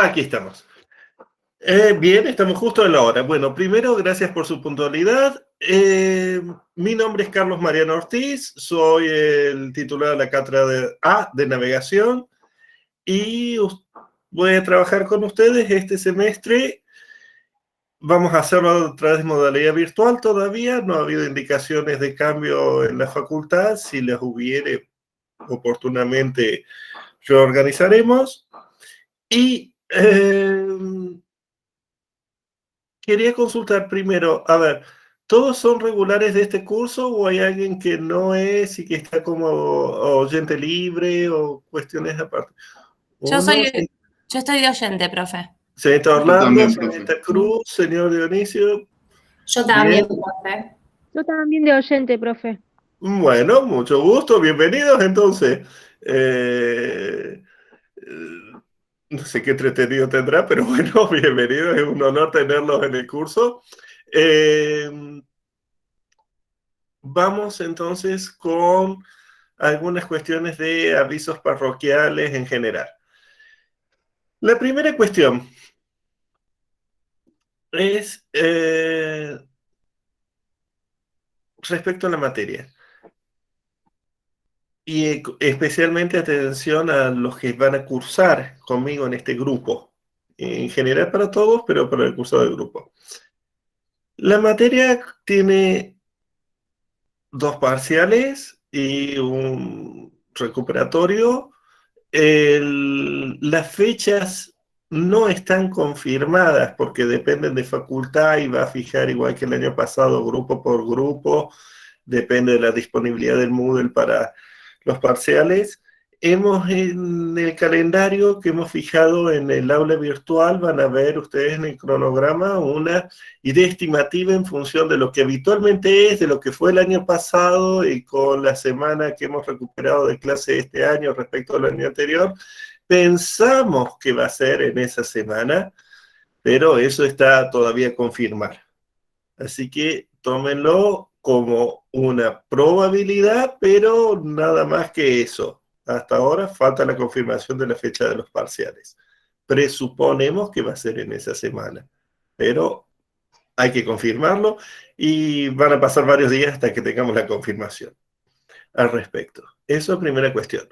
Aquí estamos. Bien, estamos justo en la hora. Bueno, primero, gracias por su puntualidad. Mi nombre es Carlos Mariano Ortiz, soy el titular de la cátedra de Navegación y voy a trabajar con ustedes este semestre. Vamos a hacerlo a través de modalidad virtual todavía. No ha habido indicaciones de cambio en la facultad. Si las hubiere, oportunamente reorganizaremos. Y quería consultar primero, a ver, ¿todos son regulares de este curso o hay alguien que no es y que está como oyente libre o cuestiones aparte? Yo Uno, estoy de oyente, profe. señorita Yo Orlando, también, señorita profe. Cruz, señor Dionisio. Yo también, Bien. profe. Yo también de oyente, profe. Bueno, mucho gusto, bienvenidos entonces. No sé qué entretenido tendrá, pero bueno, bienvenidos, es un honor tenerlos en el curso. Vamos entonces con algunas cuestiones de avisos parroquiales en general. La primera cuestión es respecto a la materia. Y especialmente atención a los que van a cursar conmigo en este grupo. En general para todos, pero para el curso del grupo. La materia tiene 2 parciales y un recuperatorio. Las fechas no están confirmadas porque dependen de facultad y va a fijar igual que el año pasado grupo por grupo, depende de la disponibilidad del Moodle para los parciales. Hemos en el calendario que hemos fijado en el aula virtual, van a ver ustedes en el cronograma una idea estimativa en función de lo que habitualmente es, de lo que fue el año pasado y con la semana que hemos recuperado de clase este año respecto al año anterior. Pensamos que va a ser en esa semana, pero eso está todavía a confirmar. Así que tómenlo como una probabilidad, pero nada más que eso. Hasta ahora falta la confirmación de la fecha de los parciales. Presuponemos que va a ser en esa semana, pero hay que confirmarlo y van a pasar varios días hasta que tengamos la confirmación al respecto. Eso es primera cuestión.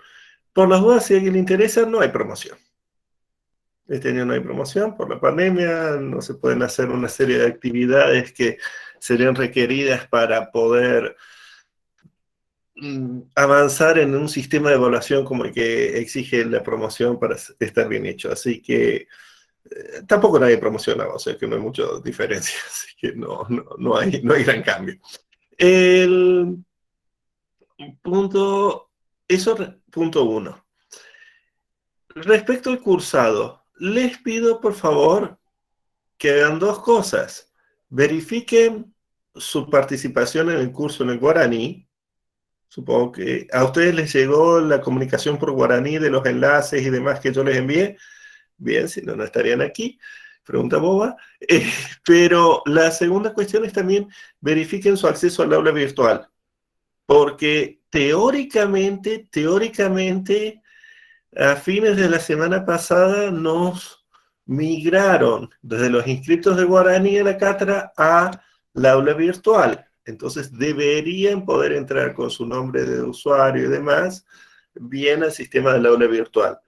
Por las dudas, si a alguien le interesa, no hay promoción. Este año no hay promoción por la pandemia, no se pueden hacer una serie de actividades que serían requeridas para poder avanzar en un sistema de evaluación como el que exige la promoción para estar bien hecho. Así que tampoco nadie promocionaba, o sea que no hay mucha diferencia, así que no hay gran cambio. El punto, eso punto 1. Respecto al cursado, les pido por favor que hagan 2 cosas. Verifiquen su participación en el curso en el guaraní. Supongo que a ustedes les llegó la comunicación por guaraní de los enlaces y demás que yo les envié. Bien, si no, no estarían aquí. Pregunta boba. Pero la segunda cuestión es también verifiquen su acceso al aula virtual. Porque teóricamente, a fines de la semana pasada nos migraron desde los inscritos de guaraní a la cátedra a la aula virtual. Entonces deberían poder entrar con su nombre de usuario y demás bien al sistema del aula virtual.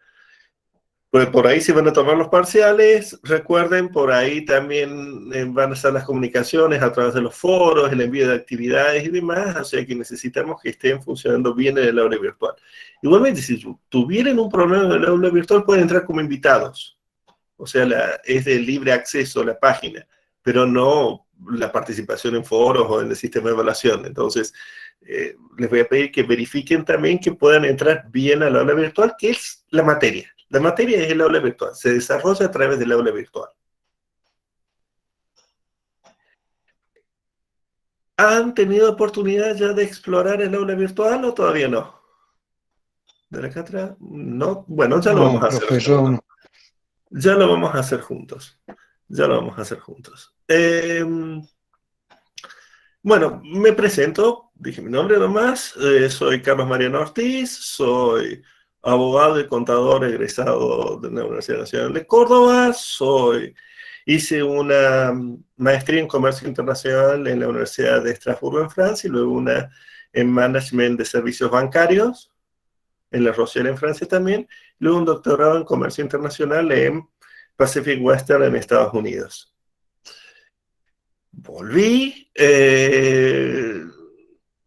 Pues por ahí se van a tomar los parciales, recuerden, por ahí también van a estar las comunicaciones a través de los foros, el envío de actividades y demás, o sea que necesitamos que estén funcionando bien en el aula virtual. Igualmente, si tuvieran un problema en el aula virtual, pueden entrar como invitados, o sea, es de libre acceso la página, pero no la participación en foros o en el sistema de evaluación. Entonces, les voy a pedir que verifiquen también que puedan entrar bien al aula virtual, que es la materia. La materia es el aula virtual, se desarrolla a través del aula virtual. ¿Han tenido oportunidad ya de explorar el aula virtual o todavía no? ¿De la cátedra? No. Bueno, ya lo vamos a hacer. Ya lo vamos a hacer juntos. Bueno, me presento, dije mi nombre nomás, soy Carlos Mariano Ortiz, soy abogado y contador egresado de la Universidad Nacional de Córdoba. Hice una maestría en comercio internacional en la Universidad de Estrasburgo en Francia y luego una en management de servicios bancarios en La Rochelle en Francia también. Luego un doctorado en comercio internacional en Pacific Western en Estados Unidos. Volví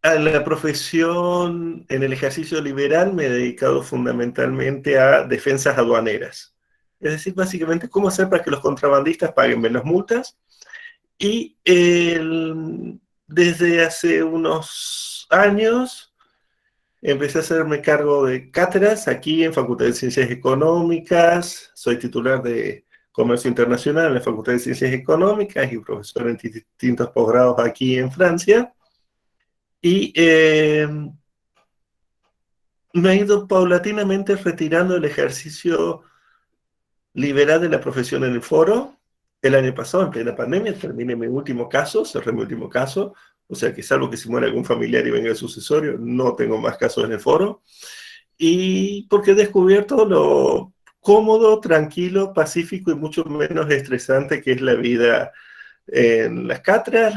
a la profesión, en el ejercicio liberal me he dedicado fundamentalmente a defensas aduaneras. Es decir, básicamente cómo hacer para que los contrabandistas paguen menos multas. Y desde hace unos años empecé a hacerme cargo de cátedras aquí en Facultad de Ciencias Económicas. Soy titular de Comercio Internacional en la Facultad de Ciencias Económicas y profesor en distintos posgrados aquí en Francia. Y me he ido paulatinamente retirando del ejercicio liberal de la profesión en el foro. El año pasado, en plena pandemia, terminé mi último caso, cerré mi último caso, o sea que salvo que se muera algún familiar y venga el sucesorio, no tengo más casos en el foro. Y porque he descubierto lo cómodo, tranquilo, pacífico y mucho menos estresante que es la vida en las cátedras,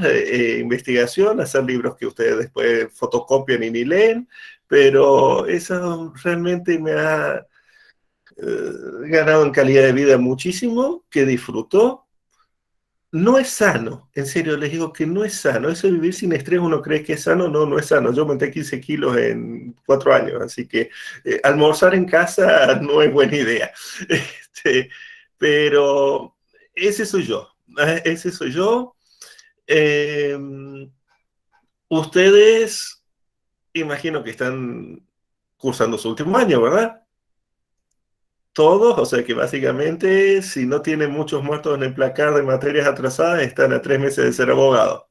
investigación, hacer libros que ustedes después fotocopian y ni leen, pero eso realmente me ha ganado en calidad de vida muchísimo, que disfruto. No es sano, en serio, les digo que no es sano. Eso de vivir sin estrés, uno cree que es sano, no, no es sano. Yo aumenté 15 kilos en 4 años, así que almorzar en casa no es buena idea. Este, pero ese soy yo, ese soy yo. Eh, Ustedes, imagino que están cursando su último año, ¿verdad? Todos, o sea que básicamente, si no tienen muchos muertos en el placar de materias atrasadas, están a 3 meses de ser abogado.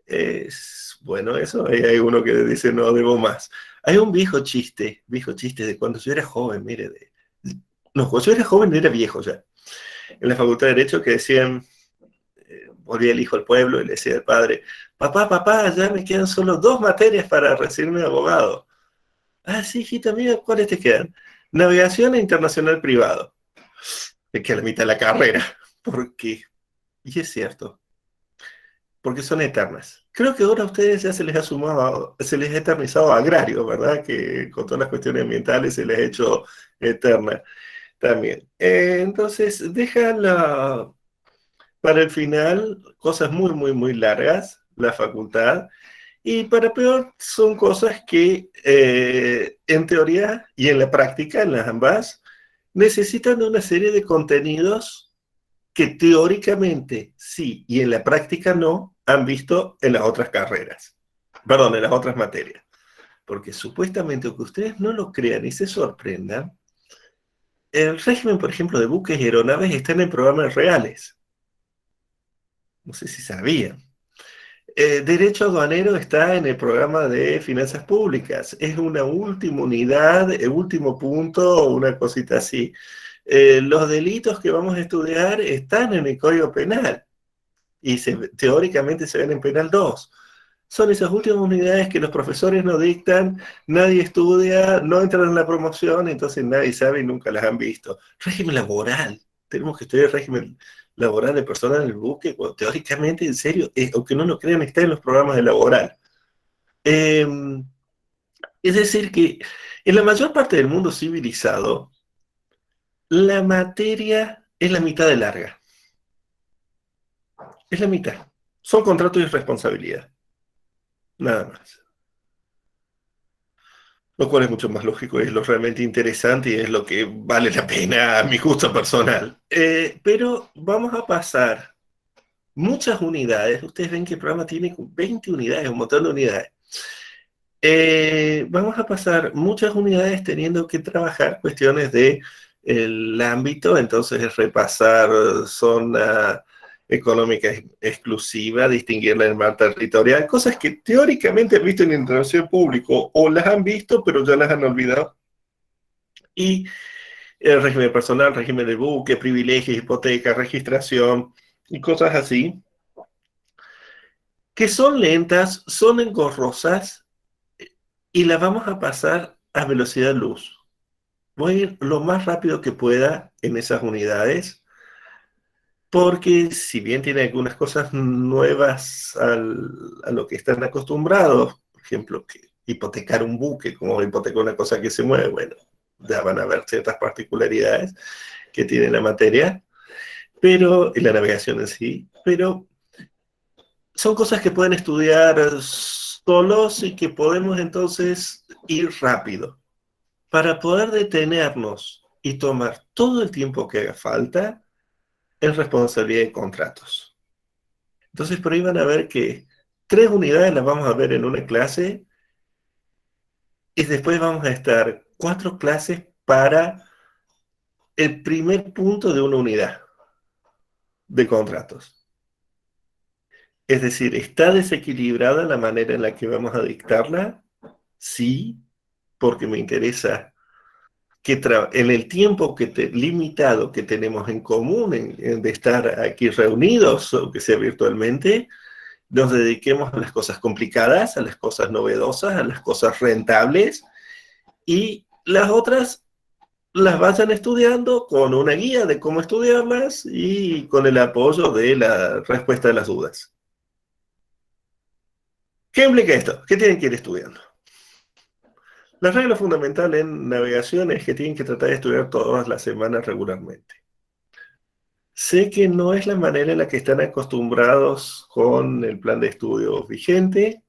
Es bueno eso, ahí hay uno que dice no debo más. Hay un viejo chiste de cuando yo era joven, mire, no, cuando yo era joven era viejo ya, en la Facultad de Derecho que decían, volvía el hijo al pueblo y le decía al padre, papá, ya me quedan solo 2 materias para recibirme de abogado. Ah, sí, hijita mía, ¿cuáles te quedan? Navegación e internacional privado. Es que a la mitad de la carrera. ¿Por qué? Y es cierto, porque son eternas. Creo que ahora a ustedes ya se les ha sumado, se les ha eternizado agrario, ¿verdad? Que con todas las cuestiones ambientales se les ha hecho eterna también. Entonces, déjala para el final cosas muy largas, la facultad. Y para peor, son cosas que en teoría y en la práctica, en las ambas, necesitan de una serie de contenidos que teóricamente sí y en la práctica no han visto en las otras carreras, perdón, en las otras materias. Porque supuestamente, aunque ustedes no lo crean y se sorprendan, el régimen, por ejemplo, de buques y aeronaves está en programas reales. No sé si sabían. Derecho aduanero está en el programa de finanzas públicas. Es una última unidad, el último punto, una cosita así. Los delitos que vamos a estudiar están en el Código Penal y teóricamente se ven en Penal 2. Son esas últimas unidades que los profesores no dictan, nadie estudia, no entran en la promoción, entonces nadie sabe y nunca las han visto. Régimen laboral. Tenemos que estudiar el régimen laboral de personas en el buque, cuando teóricamente, en serio, aunque no lo crean, está en los programas de laboral. Eh, es decir, que en la mayor parte del mundo civilizado, la materia es la mitad de larga. Es la mitad. Son contratos y responsabilidad. Nada más. Lo cual es mucho más lógico, es lo realmente interesante y es lo que vale la pena a mi gusto personal. Pero vamos a pasar muchas unidades. Ustedes ven que el programa tiene 20 unidades, un montón de unidades. Vamos a pasar muchas unidades teniendo que trabajar cuestiones del ámbito, entonces repasar zona económica exclusiva, distinguirla en el mar territorial, cosas que teóricamente han visto en intervención público o las han visto pero ya las han olvidado. Y el régimen personal, régimen de buque, privilegios, hipoteca, registración y cosas así, que son lentas, son engorrosas y las vamos a pasar a velocidad luz. voy a ir lo más rápido que pueda en esas unidades, porque si bien tiene algunas cosas nuevas a lo que están acostumbrados, por ejemplo, que hipotecar un buque, como hipotecar una cosa que se mueve, bueno, ya van a ver ciertas particularidades que tiene la materia, pero, y la navegación en sí, pero son cosas que pueden estudiar solos y que podemos entonces ir rápido. Para poder detenernos y tomar todo el tiempo que haga falta, es responsabilidad de contratos. Entonces por ahí van a ver que 3 unidades las vamos a ver en una clase y después vamos a estar 4 clases para el primer punto de una unidad de contratos. Es decir, ¿está desequilibrada la manera en la que vamos a dictarla? Sí, porque me interesa que en el tiempo limitado que tenemos en común, de estar aquí reunidos, aunque sea virtualmente, nos dediquemos a las cosas complicadas, a las cosas novedosas, a las cosas rentables, y las otras las vayan estudiando con una guía de cómo estudiarlas y con el apoyo de la respuesta a las dudas. ¿Qué implica esto? ¿Qué tienen que ir estudiando? La regla fundamental en navegación es que tienen que tratar de estudiar todas las semanas regularmente. Sé que no es la manera en la que están acostumbrados con el plan de estudios vigente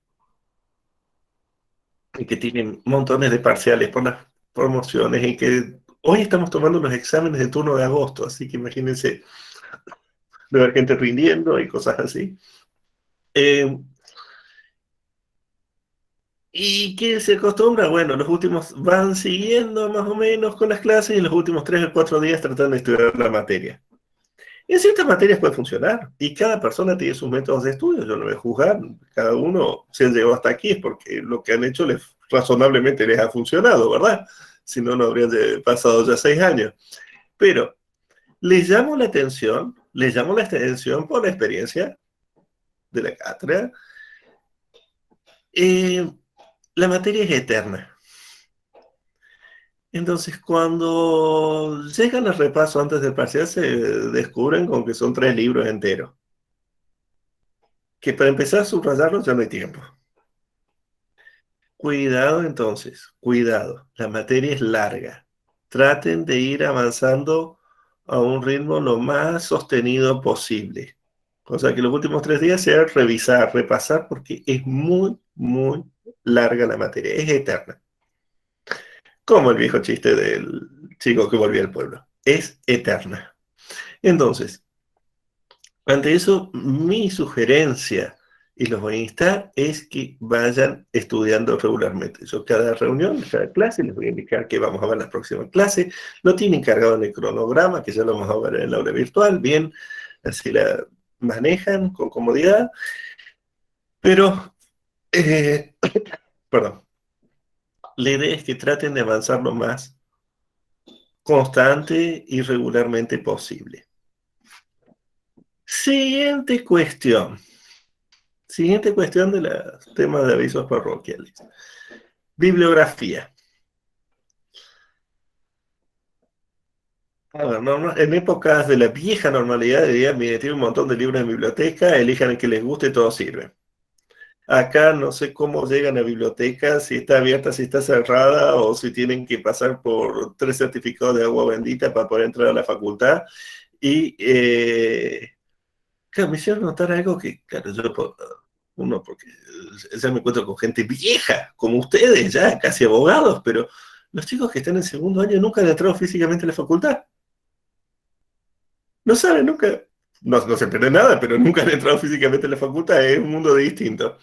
y que tienen montones de parciales por las promociones y que hoy estamos tomando los exámenes de turno de agosto, así que imagínense de ver gente rindiendo y cosas así. ¿Y qué se acostumbra? Bueno, los últimos van siguiendo más o menos con las clases y los últimos 3 o 4 días tratando de estudiar la materia. Y en ciertas materias puede funcionar y cada persona tiene sus métodos de estudio. Yo no voy a juzgar, cada uno se llegó hasta aquí es porque lo que han hecho razonablemente les ha funcionado, ¿verdad? Si no, no habrían pasado ya 6 años. Pero les llamo la atención por la experiencia de la cátedra. La materia es eterna. Entonces, cuando llegan al repaso antes del parcial, se descubren con que son 3 libros enteros. Que para empezar a subrayarlos ya no hay tiempo. Cuidado entonces, cuidado. La materia es larga. Traten de ir avanzando a un ritmo lo más sostenido posible. O sea, que los últimos 3 días sea revisar, repasar, porque es muy, muy larga la materia. Es eterna. Como el viejo chiste del chico que volvió al pueblo. Es eterna. Entonces, ante eso, mi sugerencia, y los voy a instar, es que vayan estudiando regularmente. Yo cada reunión, cada clase, les voy a indicar que vamos a ver la próxima clase. Lo tienen cargado en el cronograma, que ya lo vamos a ver en el aula virtual, bien, así la manejan con comodidad. Pero, perdón, la idea es que traten de avanzar lo más constante y regularmente posible. Siguiente cuestión. Siguiente cuestión de los temas de avisos parroquiales. Bibliografía. A ver, en épocas de la vieja normalidad, dirían, mire, tiene un montón de libros en biblioteca, elijan el que les guste, todo sirve. Acá no sé cómo llegan a bibliotecas, si está abierta, si está cerrada, o si tienen que pasar por 3 certificados de agua bendita para poder entrar a la facultad. Y claro, me hicieron notar algo que, claro, porque ya me encuentro con gente vieja, como ustedes, ya casi abogados, pero los chicos que están en segundo año nunca han entrado físicamente a la facultad. No saben, nunca, no se entiende nada, pero nunca han entrado físicamente a la facultad, es un mundo distinto.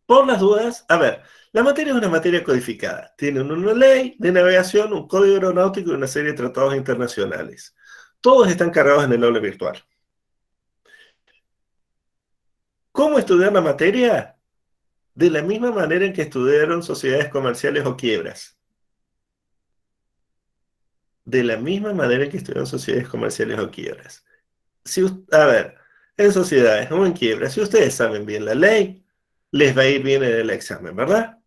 Por las dudas, a ver, la materia es una materia codificada. Tiene una ley de navegación, un código aeronáutico y una serie de tratados internacionales. Todos están cargados en el aula virtual. ¿Cómo estudiar la materia? De la misma manera en que estudiaron sociedades comerciales o quiebras. De la misma manera en que estudiaron sociedades comerciales o quiebras. A ver, en sociedades o en quiebras, si ustedes saben bien la ley, les va a ir bien en el examen, ¿verdad?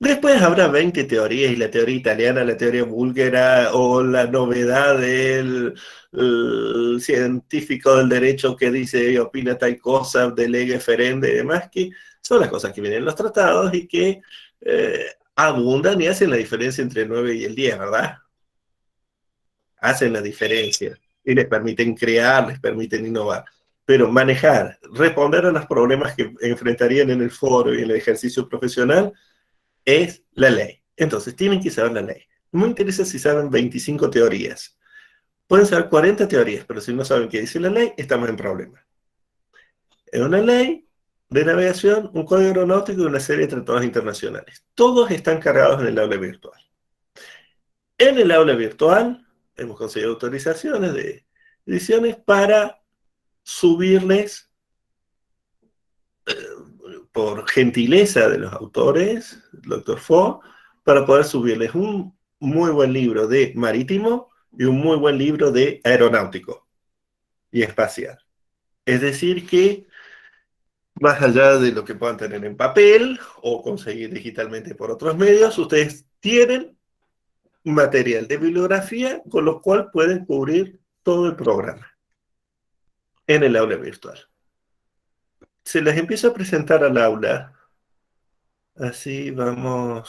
Después habrá 20 teorías, y la teoría italiana, la teoría búlgara, o la novedad del el científico del derecho que dice y opina tal cosa, de lege ferenda y demás, que son las cosas que vienen en los tratados y que abundan y hacen la diferencia entre el 9 y el 10, ¿verdad? Hacen la diferencia y les permiten crear, les permiten innovar. Pero manejar, responder a los problemas que enfrentarían en el foro y en el ejercicio profesional es la ley. Entonces, tienen que saber la ley. No me interesa si saben 25 teorías. Pueden saber 40 teorías, pero si no saben qué dice la ley, estamos en problemas. Es una ley de navegación, un código aeronáutico y una serie de tratados internacionales. Todos están cargados en el aula virtual. En el aula virtual hemos conseguido autorizaciones de ediciones para subirles, por gentileza de los autores, el doctor Fo, para poder subirles un muy buen libro de marítimo y un muy buen libro de aeronáutico y espacial. Es decir que, más allá de lo que puedan tener en papel o conseguir digitalmente por otros medios, ustedes tienen material de bibliografía con lo cual pueden cubrir todo el programa en el aula virtual. Se les empieza a presentar al aula, así van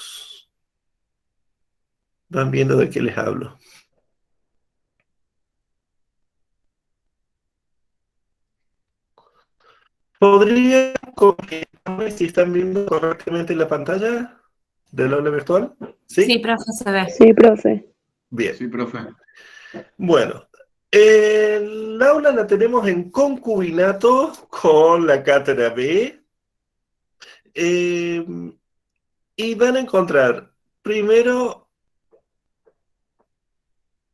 viendo de qué les hablo. ¿Podrían confirmarme si están viendo correctamente la pantalla del aula virtual? ¿Sí? Sí, profe, se ve. Sí, profe. Bien. Sí, profe. Bueno, el aula la tenemos en concubinato con la cátedra B. Y van a encontrar primero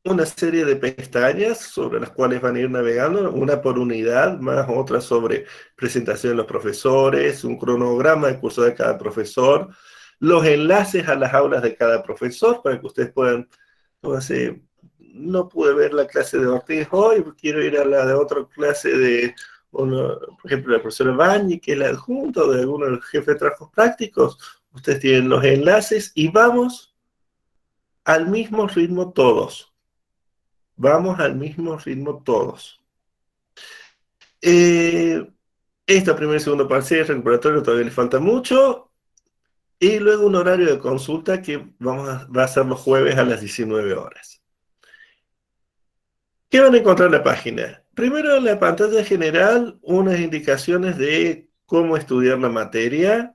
una serie de pestañas sobre las cuales van a ir navegando, una por unidad, más otra sobre presentación de los profesores, un cronograma de curso de cada profesor, los enlaces a las aulas de cada profesor para que ustedes puedan, no pude ver la clase de Ortiz hoy, quiero ir a la de otra clase de, por ejemplo, la profesora Bañi, que es la adjunta, o de alguno de los jefes de trabajos prácticos. Ustedes tienen los enlaces y vamos al mismo ritmo todos. Vamos al mismo ritmo todos. Esta primera y segunda parcial recuperatorio todavía le falta mucho. Y luego un horario de consulta que va a ser los jueves a las 19 horas. ¿Qué van a encontrar en la página? Primero, en la pantalla general, unas indicaciones de cómo estudiar la materia.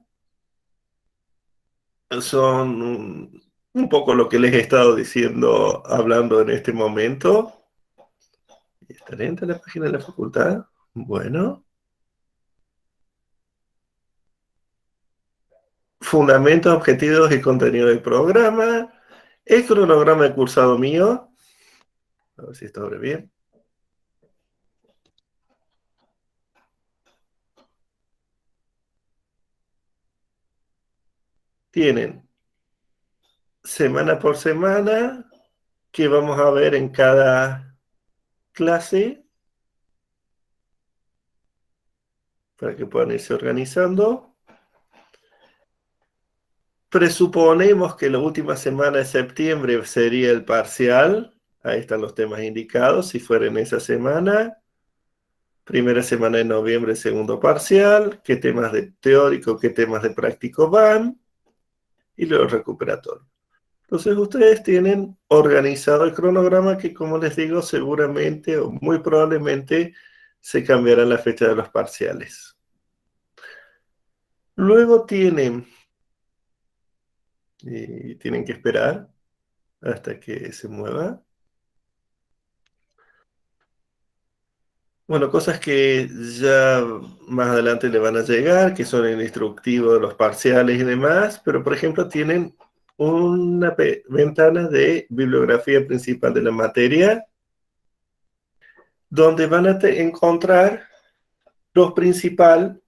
Son un poco lo que les he estado diciendo, hablando en este momento. ¿Está lenta la página de la facultad? Bueno. Fundamentos, objetivos y contenido del programa. El cronograma de cursado mío. A ver si esto abre bien. Tienen semana por semana que vamos a ver en cada clase para que puedan irse organizando. Presuponemos que la última semana de septiembre sería el parcial. Ahí están los temas indicados, si fuera en esa semana. Primera semana de noviembre, segundo parcial. ¿Qué temas de teórico, qué temas de práctico van? Y luego recuperatorio. Entonces ustedes tienen organizado el cronograma que, como les digo, seguramente o muy probablemente se cambiará la fecha de los parciales. Luego tienen que esperar hasta que se mueva. Bueno, cosas que ya más adelante le van a llegar, que son el instructivo de los parciales y demás, pero por ejemplo tienen una ventana de bibliografía principal de la materia, donde van a encontrar lo principal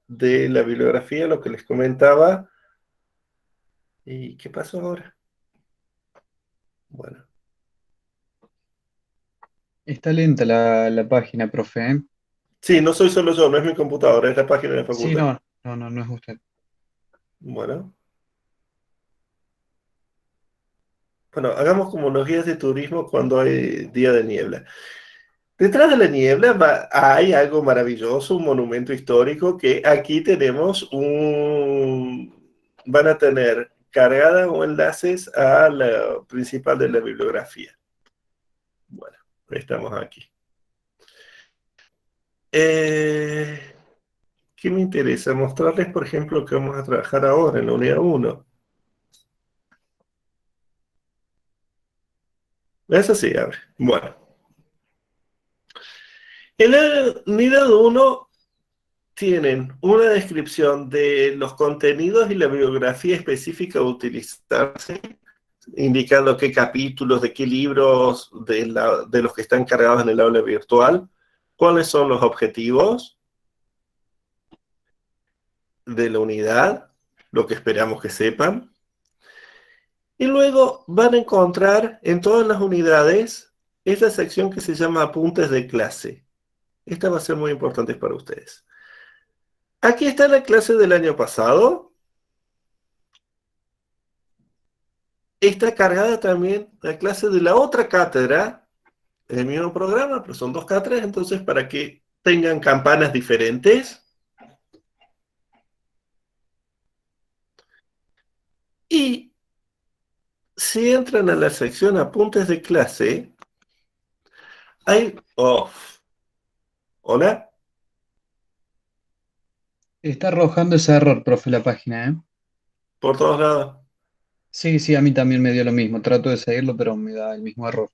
de la bibliografía, lo que les comentaba. ¿Y qué pasó ahora? Bueno. Está lenta la página, profe, ¿eh? Sí, no soy solo yo, no es mi computadora, es la página de la Sí, facultad. no es usted. Bueno. Bueno, hagamos como los guías de turismo cuando hay día de niebla. Detrás de la niebla hay algo maravilloso, un monumento histórico que aquí tenemos van a tener cargadas o enlaces a la principal de la bibliografía. Bueno, estamos aquí. ¿Qué me interesa? Mostrarles, por ejemplo, que vamos a trabajar ahora en la unidad 1. Eso sí, abre. Bueno. En la unidad 1 tienen una descripción de los contenidos y la bibliografía específica a utilizarse, indicando qué capítulos, de qué libros, de los que están cargados en el aula virtual, cuáles son los objetivos de la unidad, lo que esperamos que sepan. Y luego van a encontrar en todas las unidades esta sección que se llama apuntes de clase. Esta va a ser muy importante para ustedes. Aquí está la clase del año pasado. Está cargada también la clase de la otra cátedra, en el mismo programa, pero son 2 cátedras, entonces para que tengan campanas diferentes. Y si entran a la sección apuntes de clase, hay... Oh, ¿hola? Está arrojando ese error, profe, la página, ¿eh? Por todos lados. Sí, sí, a mí también me dio lo mismo. Trato de seguirlo, pero me da el mismo error.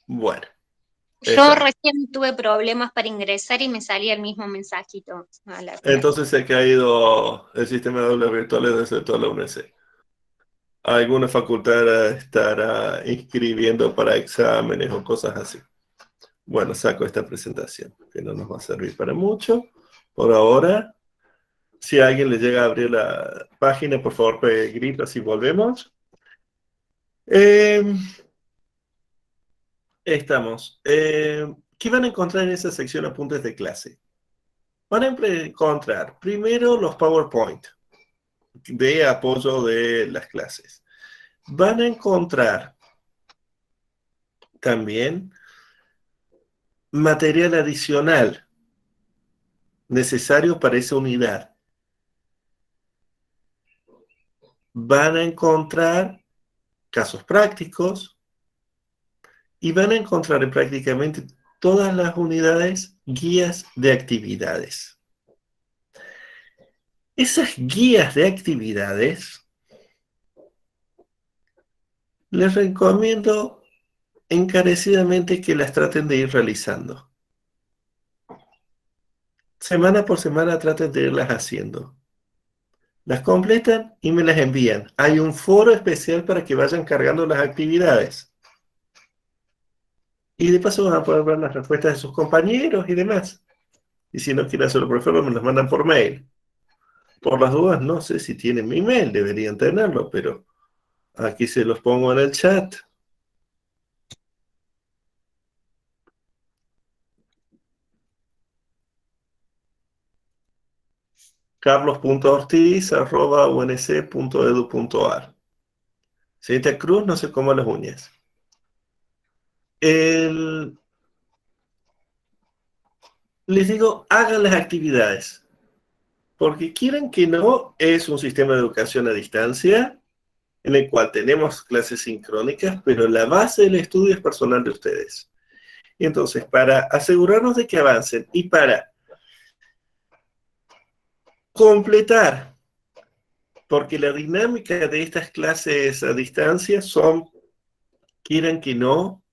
Bueno. Yo recién tuve problemas para ingresar y me salía el mismo mensajito. Entonces se ha caído el sistema de aulas virtuales desde toda la UNEC. Alguna facultad estará inscribiendo para exámenes o cosas así. Bueno, saco esta presentación, que no nos va a servir para mucho. Por ahora, si a alguien le llega a abrir la página, por favor, grita si volvemos. Estamos. ¿Qué van a encontrar en esa sección apuntes de clase? Van a encontrar primero los PowerPoint de apoyo de las clases. Van a encontrar también material adicional necesario para esa unidad. Van a encontrar casos prácticos y van a encontrar en prácticamente todas las unidades guías de actividades. Esas guías de actividades les recomiendo encarecidamente que las traten de ir realizando. Semana por semana traten de irlas haciendo. Las completan y me las envían. Hay un foro especial para que vayan cargando las actividades. Y de paso van a poder ver las respuestas de sus compañeros y demás. Y si no quieren hacerlo por favor, me las mandan por mail. Por las dudas, no sé si tienen mi mail, deberían tenerlo, pero aquí se los pongo en el chat. carlos.ortiz@unc.edu.ar. Señorita Cruz, no sé cómo las uñas. Les digo, hagan las actividades. Porque quieren que no, es un sistema de educación a distancia en el cual tenemos clases sincrónicas, pero la base del estudio es personal de ustedes. Y entonces, para asegurarnos de que avancen y para completar, porque la dinámica de estas clases a distancia son, quieran que no,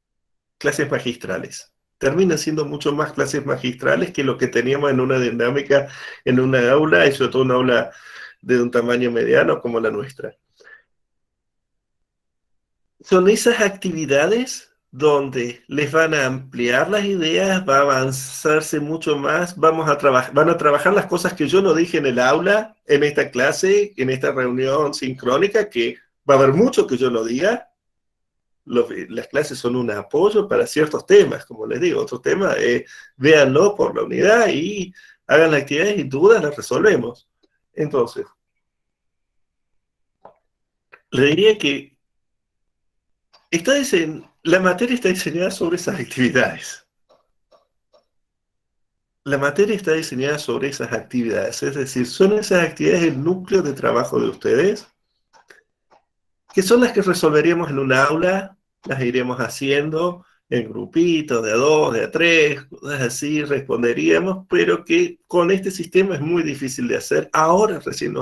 clases magistrales. Terminan siendo mucho más clases magistrales que lo que teníamos en una dinámica, en una aula, y sobre todo una aula de un tamaño mediano como la nuestra. Son esas actividades donde les van a ampliar las ideas, va a avanzarse mucho más, van a trabajar las cosas que yo no dije en el aula, en esta clase, en esta reunión sincrónica, que va a haber mucho que yo no diga. Las clases son un apoyo para ciertos temas, como les digo. Otro tema es, véanlo por la unidad y hagan las actividades y dudas las resolvemos. Entonces, le diría que la materia está diseñada sobre esas actividades. La materia está diseñada sobre esas actividades, es decir, son esas actividades el núcleo de trabajo de ustedes, que son las que resolveríamos en un aula, las iremos haciendo en grupitos, de a dos, de a tres, cosas así, responderíamos, pero que con este sistema es muy difícil de hacer. Ahora recién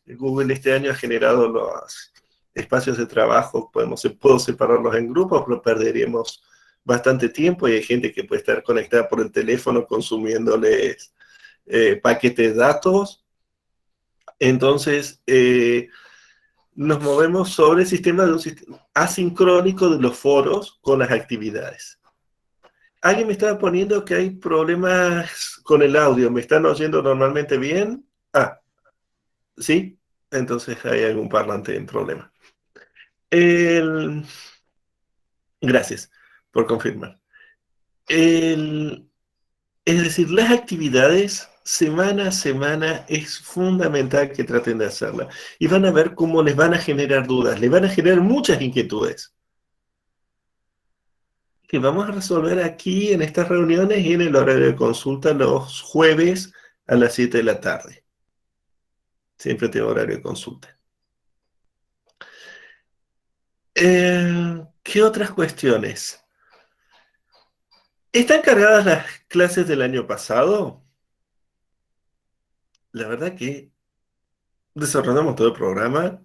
Google este año ha generado los espacios de trabajo, puedo separarlos en grupos, pero perderíamos bastante tiempo y hay gente que puede estar conectada por el teléfono consumiéndoles paquetes de datos. Entonces, nos movemos sobre el sistema de un sistema asincrónico de los foros con las actividades. Alguien me estaba poniendo que hay problemas con el audio. ¿Me están oyendo normalmente bien? Ah, ¿sí? Entonces hay algún parlante en problema. Gracias por confirmar. Es decir, las actividades semana a semana es fundamental que traten de hacerlas. Y van a ver cómo les van a generar dudas, les van a generar muchas inquietudes, que vamos a resolver aquí en estas reuniones y en el horario de consulta los jueves a las 7 de la tarde. Siempre tengo horario de consulta. ¿Qué otras cuestiones? ¿Están cargadas las clases del año pasado? La verdad que desordenamos todo el programa.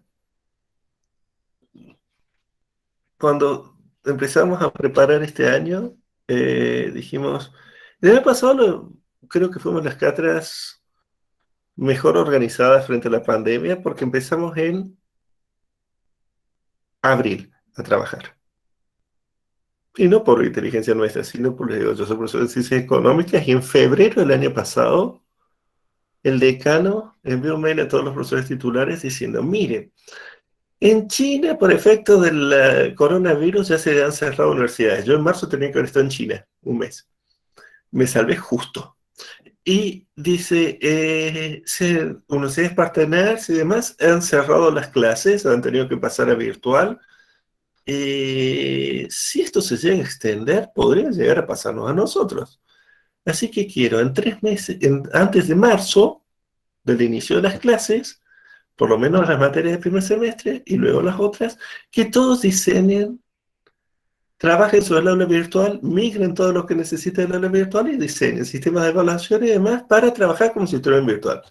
Cuando empezamos a preparar este año, dijimos, el año pasado creo que fuimos las cátedras mejor organizadas frente a la pandemia porque empezamos en abril a trabajar. Y no por inteligencia nuestra, sino por, yo soy profesor de ciencias económicas y en febrero del año pasado el decano envió un mail a todos los profesores titulares diciendo, mire, en China, por efecto del coronavirus, ya se han cerrado universidades. Yo en marzo tenía que haber estado en China, un mes. Me salvé justo. Y dice, universidades partners y demás han cerrado las clases, han tenido que pasar a virtual. Si esto se llega a extender, podría llegar a pasarnos a nosotros. Así que quiero, en 3 meses, antes de marzo, del inicio de las clases, por lo menos las materias del primer semestre y luego las otras, que todos diseñen, trabajen sobre el aula virtual, migren todo lo que necesiten del aula virtual y diseñen sistemas de evaluación y demás para trabajar como si estuvieran en virtual.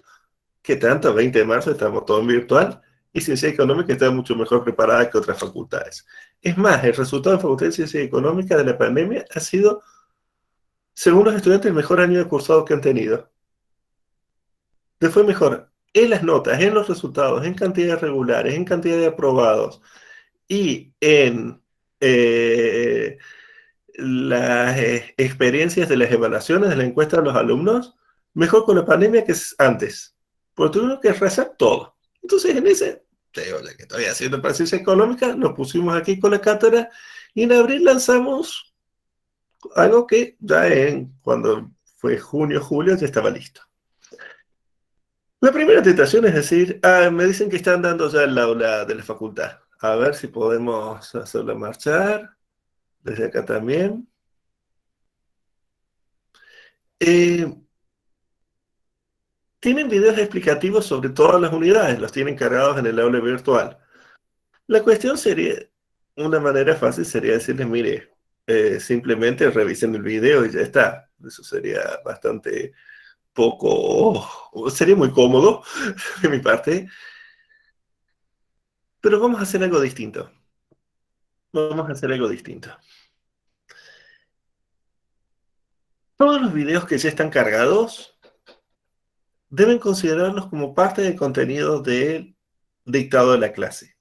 Que tanto, 20 de marzo estamos todos en virtual y Ciencia Económica está mucho mejor preparada que otras facultades. Es más, el resultado de la Facultad de Ciencia Económica de la pandemia ha sido, según los estudiantes, el mejor año de cursado que han tenido. Les fue mejor en las notas, en los resultados, en cantidades regulares, en cantidad de aprobados y en las experiencias de las evaluaciones de la encuesta de los alumnos, mejor con la pandemia que antes. Porque tuvimos que rezar todo. Entonces, en ese, ya que estoy haciendo para ciencia económica, nos pusimos aquí con la cátedra y en abril lanzamos algo que ya cuando fue junio, julio, ya estaba listo. La primera tentación es decir, me dicen que están dando ya el aula de la facultad. A ver si podemos hacerla marchar. Desde acá también. Tienen videos explicativos sobre todas las unidades, los tienen cargados en el aula virtual. La cuestión sería, una manera fácil sería decirles, mire, simplemente revisen el video y ya está. Eso sería bastante sería muy cómodo de mi parte. Pero vamos a hacer algo distinto. Vamos a hacer algo distinto. Todos los videos que ya están cargados deben considerarlos como parte del contenido del dictado de la clase.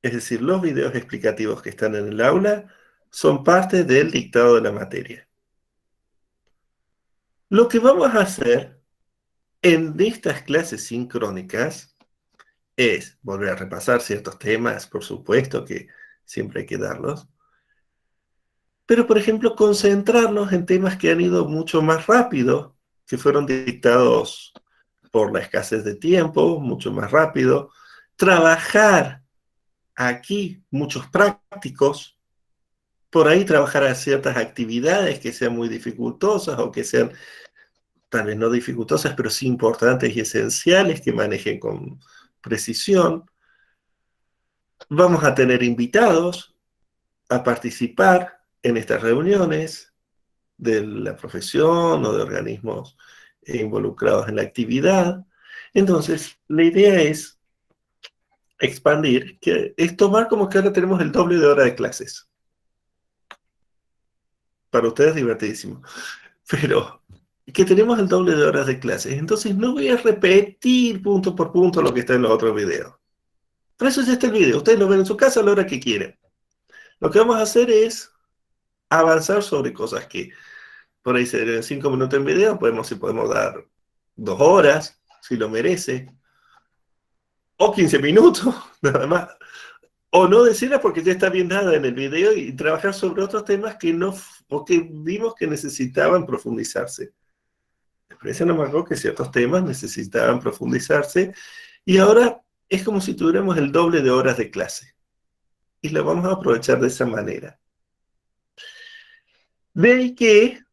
Es decir, los videos explicativos que están en el aula son parte del dictado de la materia. Lo que vamos a hacer en estas clases sincrónicas es volver a repasar ciertos temas, por supuesto que siempre hay que darlos, pero por ejemplo concentrarnos en temas que han ido mucho más rápido, que fueron dictados por la escasez de tiempo, mucho más rápido, trabajar aquí muchos prácticos, por ahí trabajar a ciertas actividades que sean muy dificultosas o que sean tal vez no dificultosas, pero sí importantes y esenciales, que manejen con precisión. Vamos a tener invitados a participar en estas reuniones de la profesión o de organismos involucrados en la actividad. Entonces, la idea es expandir, que es tomar como que ahora tenemos el doble de hora de clases. Para ustedes divertidísimo. Pero que tenemos el doble de horas de clases. Entonces no voy a repetir punto por punto lo que está en los otros videos. Por eso ya está el video. Ustedes lo ven en su casa a la hora que quieren. Lo que vamos a hacer es avanzar sobre cosas que por ahí se den 5 minutos en video. Si podemos dar 2 horas, si lo merece. O 15 minutos, nada más. O no decirlas porque ya está bien dada en el video y trabajar sobre otros temas que no, o que vimos que necesitaban profundizarse. La experiencia nos marcó que ciertos temas necesitaban profundizarse y ahora es como si tuviéramos el doble de horas de clase. Y lo vamos a aprovechar de esa manera. De ahí que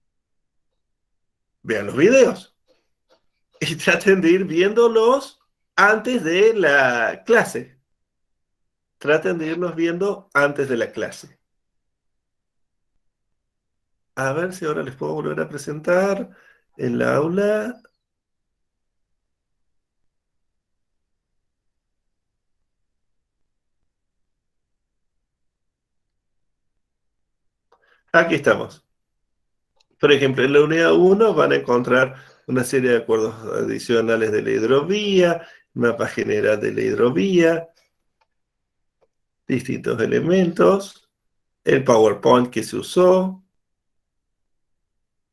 vean los videos y traten de ir viéndolos antes de la clase. Traten de irlos viendo antes de la clase. A ver si ahora les puedo volver a presentar en la aula. Aquí estamos. Por ejemplo, en la unidad 1 van a encontrar una serie de acuerdos adicionales de la hidrovía, mapa general de la hidrovía, distintos elementos, el PowerPoint que se usó.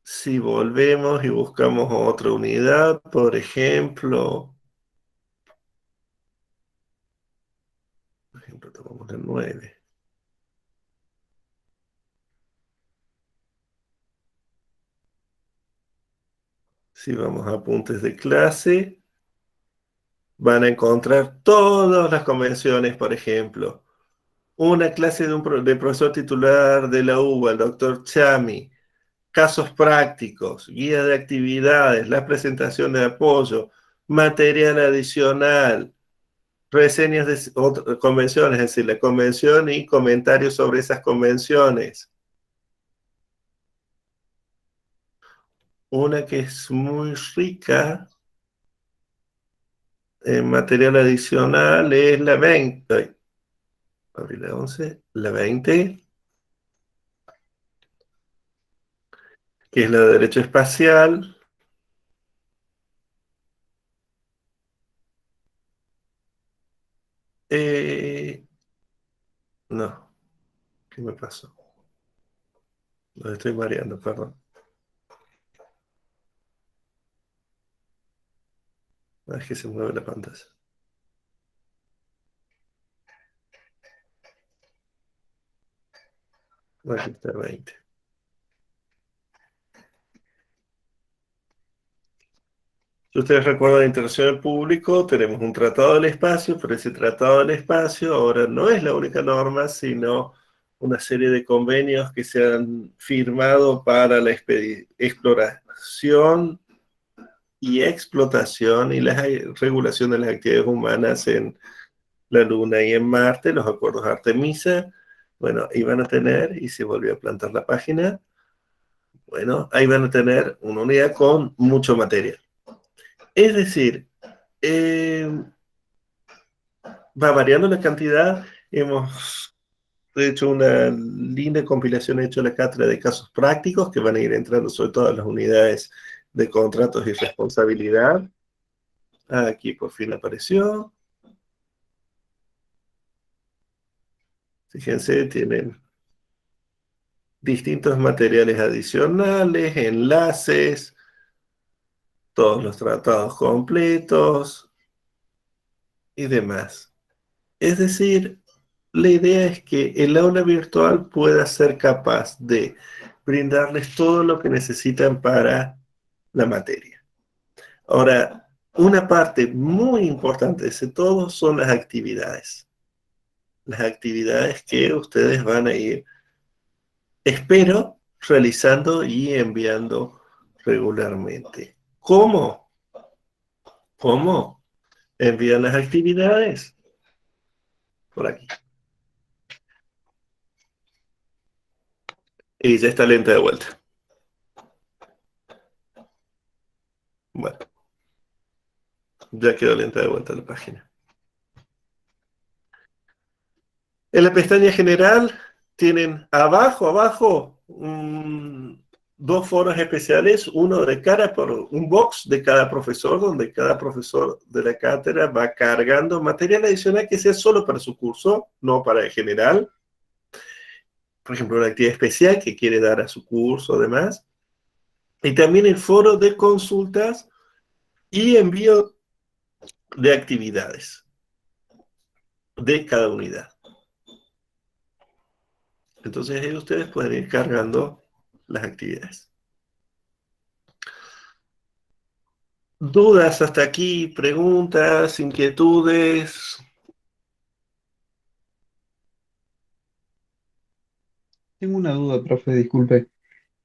Si volvemos y buscamos otra unidad, por ejemplo, tomamos la 9. Si vamos a apuntes de clase, van a encontrar todas las convenciones, por ejemplo. Una clase de profesor titular de la UBA, el doctor Chami, casos prácticos, guía de actividades, la presentación de apoyo, material adicional, reseñas de convenciones, es decir, la convención y comentarios sobre esas convenciones. Una que es muy rica en material adicional es la 20. Abrí la 11, la 20, que es la de Derecho Espacial. No, ¿qué me pasó? Lo estoy mareando, perdón. Es que se mueve la pantalla. Aquí está 20. Si ustedes recuerdan la interacción del público, tenemos un tratado del espacio, pero ese tratado del espacio ahora no es la única norma, sino una serie de convenios que se han firmado para la exploración y explotación y la regulación de las actividades humanas en la Luna y en Marte, los acuerdos Artemisa. Bueno, ahí van a tener, y se volvió a plantar la página, bueno, ahí van a tener una unidad con mucho material. Es decir, va variando la cantidad. Hemos hecho una linda compilación, hecho la cátedra de casos prácticos que van a ir entrando sobre todas las unidades de contratos y responsabilidad. Aquí por fin apareció. Fíjense, tienen distintos materiales adicionales, enlaces, todos los tratados completos y demás. Es decir, la idea es que el aula virtual pueda ser capaz de brindarles todo lo que necesitan para la materia. Ahora, una parte muy importante de ese todo son las actividades. Las actividades que ustedes van a ir, espero, realizando y enviando regularmente. ¿Cómo? ¿Cómo envían las actividades? Por aquí. Y ya está lenta de vuelta. Bueno, ya quedó lenta de vuelta la página. En la pestaña general tienen abajo, dos foros especiales, uno de cara por un box de cada profesor, donde cada profesor de la cátedra va cargando material adicional que sea solo para su curso, no para el general. Por ejemplo, una actividad especial que quiere dar a su curso, además. Y también el foro de consultas y envío de actividades de cada unidad. Entonces ahí ustedes pueden ir cargando las actividades. ¿Dudas hasta aquí? ¿Preguntas? ¿Inquietudes? Tengo una duda, profe, disculpe.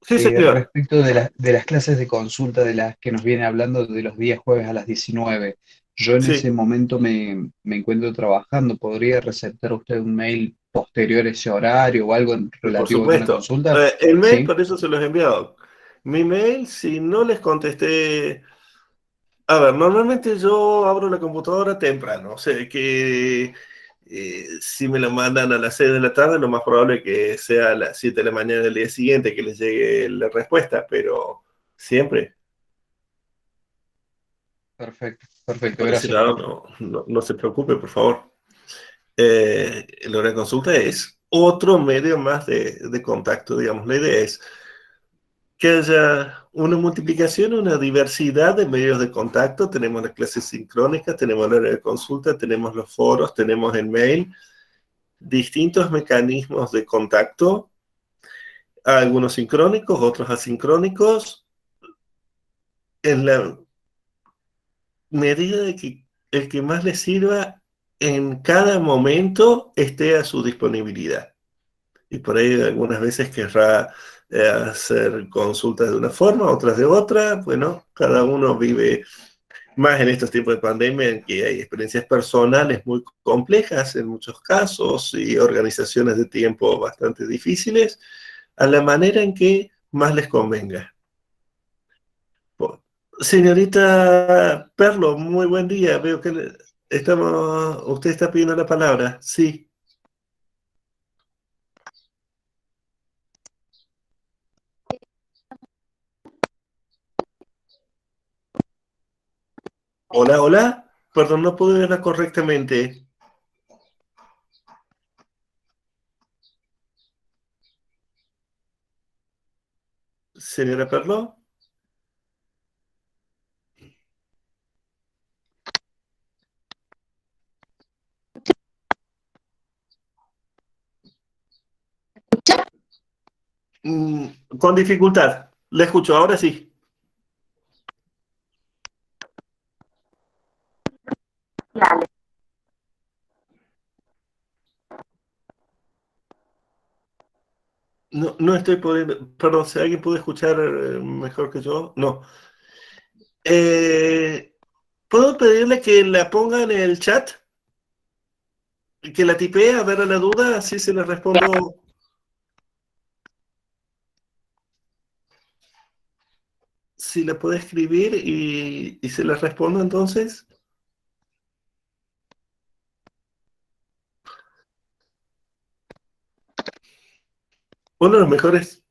Sí, señor. Respecto de las clases de consulta de las que nos viene hablando de los días jueves a las 19. Yo en ese Sí, momento me encuentro trabajando. ¿Podría receptar usted un mail posterior a ese horario o algo por relativo a alguna supuesto. consulta? El mail, Sí, por eso se los he enviado. Mi mail, si no les contesté... A ver, normalmente yo abro la computadora temprano. O sea que si me lo mandan a las 6 de la tarde, lo más probable es que sea a las 7 de la mañana del día siguiente que les llegue la respuesta, pero siempre. perfecto, perfecto, Por ese gracias, lado, profe. no se preocupe, por favor. La hora de consulta es otro medio más de contacto, digamos. La idea es que haya una multiplicación, una diversidad de medios de contacto. Tenemos las clases sincrónicas, tenemos la hora de consulta, tenemos los foros, tenemos el mail, distintos mecanismos de contacto, algunos sincrónicos, otros asincrónicos, en la medida de que el que más les sirva en cada momento esté a su disponibilidad. Y por ahí algunas veces querrá hacer consultas de una forma, otras de otra. Bueno, cada uno vive más en estos tiempos de pandemia en que hay experiencias personales muy complejas en muchos casos y organizaciones de tiempo bastante difíciles, a la manera en que más les convenga. Señorita Perlo, muy buen día. Veo que usted está pidiendo la palabra. Sí. Hola, hola. Perdón, no pude verla correctamente. Señora Perlo. Con dificultad. Le escucho, ahora sí. No estoy pudiendo. Perdón, si alguien puede escuchar mejor que yo. No. Eh, ¿Puedo pedirle que la ponga en el chat? Que la tipee a ver a la duda, así se le respondo. Si la puede escribir y se la respondo entonces. Uno de los mejores,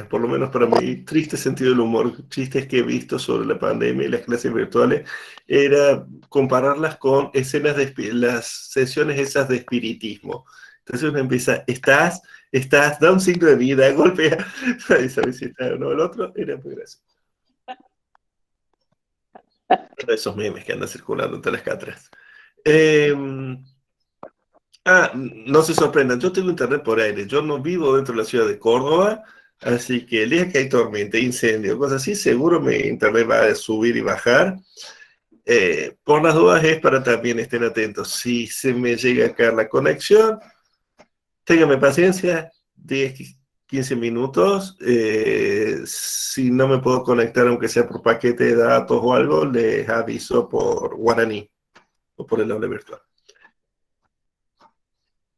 por lo menos para mi triste sentido del humor, chistes que he visto sobre la pandemia y las clases virtuales, era compararlas con escenas las sesiones esas de espiritismo. Entonces uno empieza, da un signo de vida, golpea, y sabes si está o no. El otro era muy gracioso. Uno de esos memes que andan circulando entre las cátedras. No se sorprendan, yo tengo internet por aire, yo no vivo dentro de la ciudad de Córdoba, así que el día que hay tormenta, incendio, cosas así, seguro mi internet va a subir y bajar. Por las dudas es para también estén atentos. Si se me llega a caer la conexión, ténganme paciencia, 10, 15 minutos. Si no me puedo conectar, aunque sea por paquete de datos o algo, les aviso por Guaraní o por el aula virtual.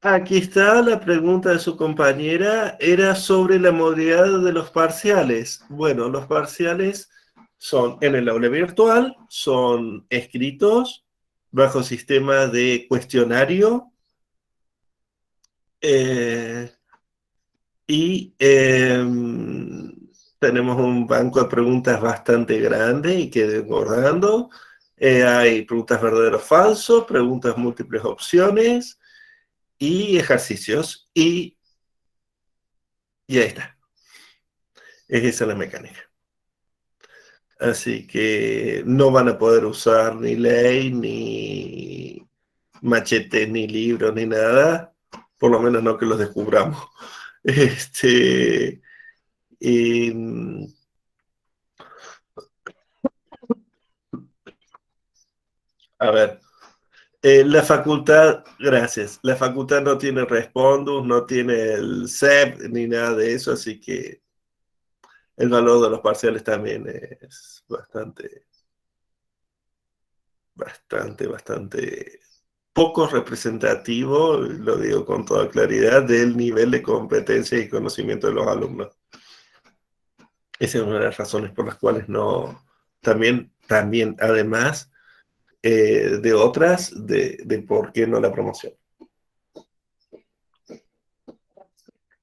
Aquí está la pregunta de su compañera, era sobre la modalidad de los parciales. Bueno, los parciales son en el aula virtual, son escritos bajo sistema de cuestionario y tenemos un banco de preguntas bastante grande y que engordando. Hay preguntas verdadero o falso, preguntas múltiples opciones y ejercicios y ahí está. Es esa la mecánica. Así que no van a poder usar ni ley, ni machetes, ni libros, ni nada. Por lo menos no que los descubramos. Y, a ver, la facultad, gracias, la facultad no tiene Respondus, no tiene el CEP, ni nada de eso, así que el valor de los parciales también es bastante poco representativo, lo digo con toda claridad, del nivel de competencia y conocimiento de los alumnos. Esa es una de las razones por las cuales no, también además de otras, de por qué no la promoción.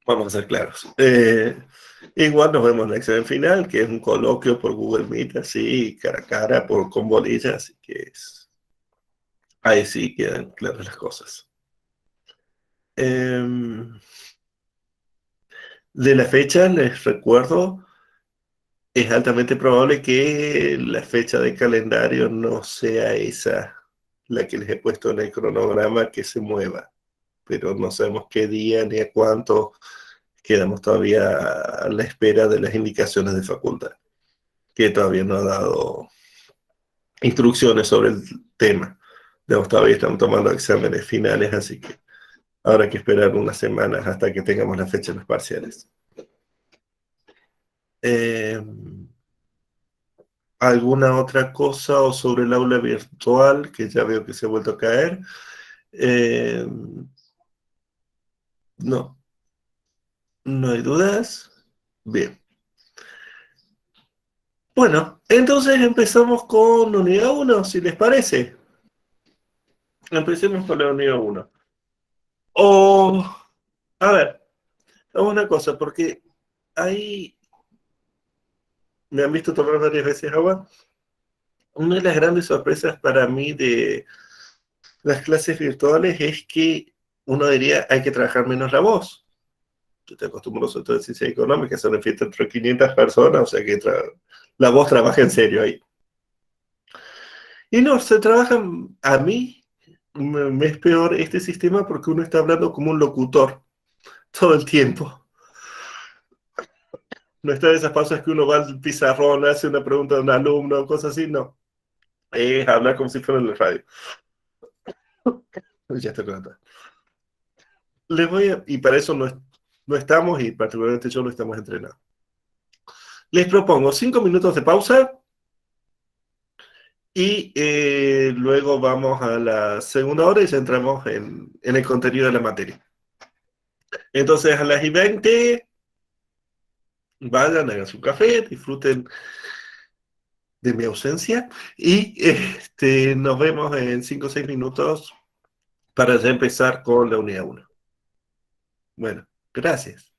Vamos a ser claros. Igual nos vemos en el examen final, que es un coloquio por Google Meet, así, cara a cara, con bolillas, así que ahí sí quedan claras las cosas. De la fecha, les recuerdo, es altamente probable que la fecha de calendario no sea esa, la que les he puesto en el cronograma, que se mueva, pero no sabemos qué día ni a cuánto. Quedamos todavía a la espera de las indicaciones de facultad, que todavía no ha dado instrucciones sobre el tema. Todavía estamos tomando exámenes finales, así que habrá que esperar unas semanas hasta que tengamos la fecha de los parciales. ¿Alguna otra cosa o sobre el aula virtual, que ya veo que se ha vuelto a caer? No. ¿No hay dudas? Bien. Bueno, entonces empezamos con unidad 1, si les parece. Empecemos con la unidad 1. A ver, vamos a una cosa, porque ahí me han visto tomar varias veces agua. Una de las grandes sorpresas para mí de las clases virtuales es que uno diría hay que trabajar menos la voz. Yo te acostumbro sobre todo en ciencia económica, son en fiesta entre 500 personas, o sea que la voz trabaja en serio ahí. Y no, se trabaja, a mí me es peor este sistema porque uno está hablando como un locutor todo el tiempo. No está de esas pausas que uno va al pizarrón, hace una pregunta a un alumno, cosas así, no. Es hablar como si fuera en la radio. Ya está contando. Y para eso no estamos, y particularmente yo no estamos entrenados. Les propongo 5 minutos de pausa y luego vamos a la segunda hora y ya entramos en el contenido de la materia. Entonces a las 20 vayan, hagan su café, disfruten de mi ausencia y nos vemos en 5 o 6 minutos para ya empezar con la unidad 1. Bueno, gracias.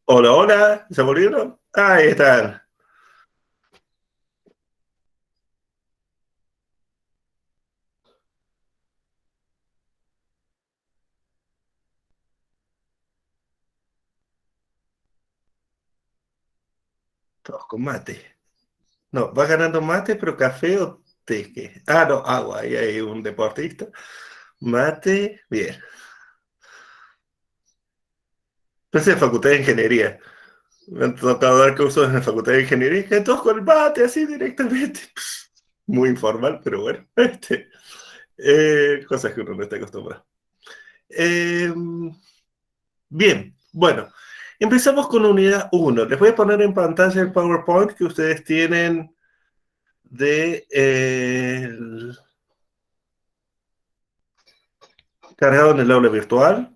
Hola, hola, ¿se volvieron? Ahí están. Todos con mate. No, va ganando mate, pero café o té. ¿Qué? Ah, no, agua. Ahí hay un deportista. Mate, bien. Entonces, Facultad de Ingeniería. Me han tocado dar cursos en la Facultad de Ingeniería, que todos con el mate, así directamente. Muy informal, pero bueno. Cosas que uno no está acostumbrado. Eh, bien, bueno. Empezamos con unidad 1. Les voy a poner en pantalla el PowerPoint que ustedes tienen de cargado en el aula virtual.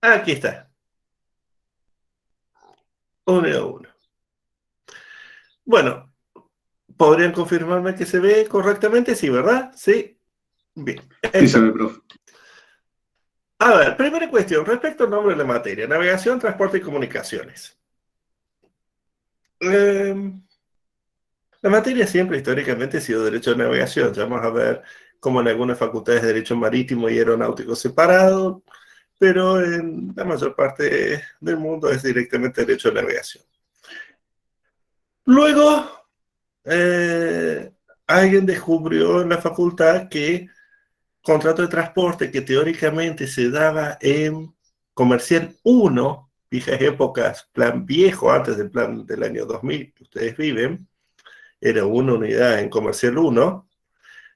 Aquí está. Unidad 1. Bueno, ¿podrían confirmarme que se ve correctamente? Sí, ¿verdad? Sí. Bien. Sí, se ve, profe. A ver, primera cuestión, respecto al nombre de la materia, navegación, transporte y comunicaciones. La materia siempre históricamente ha sido derecho de navegación. Ya vamos a ver cómo en algunas facultades de derecho marítimo y aeronáutico separado, pero en la mayor parte del mundo es directamente derecho de navegación. Luego, alguien descubrió en la facultad que contrato de transporte que teóricamente se daba en Comercial 1, viejas épocas, plan viejo, antes del plan del año 2000 que ustedes viven, era una unidad en Comercial 1,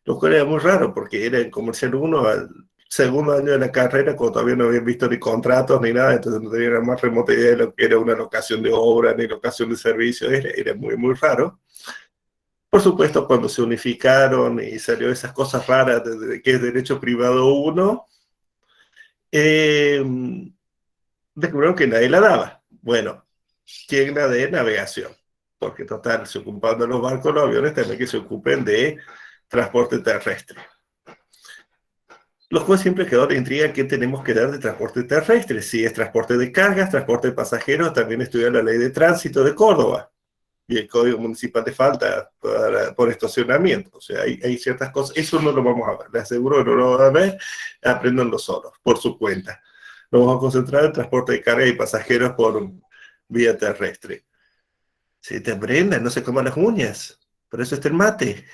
lo cual era muy raro porque era en Comercial 1 al segundo año de la carrera, cuando todavía no habían visto ni contratos ni nada, entonces no tenían la más remota idea de lo que era una locación de obra ni locación de servicios, era muy, muy raro. Por supuesto, cuando se unificaron y salió esas cosas raras de que es derecho privado 1, descubrieron que nadie la daba. Bueno, ¿quién la dé? Navegación. Porque total, se ocupan de los barcos, los aviones, también que se ocupen de transporte terrestre. Los cuales siempre quedó la intriga que tenemos que dar de transporte terrestre. Si es transporte de cargas, transporte de pasajeros, también estudia la ley de tránsito de Córdoba y el Código Municipal de Falta por estacionamiento. O sea, hay ciertas cosas, eso no lo vamos a ver, les aseguro que no lo van a ver, apréndanlo solos, por su cuenta. Nos vamos a concentrar en transporte de carga y pasajeros por vía terrestre. Si te aprendan, no se coman las uñas, por eso está el mate.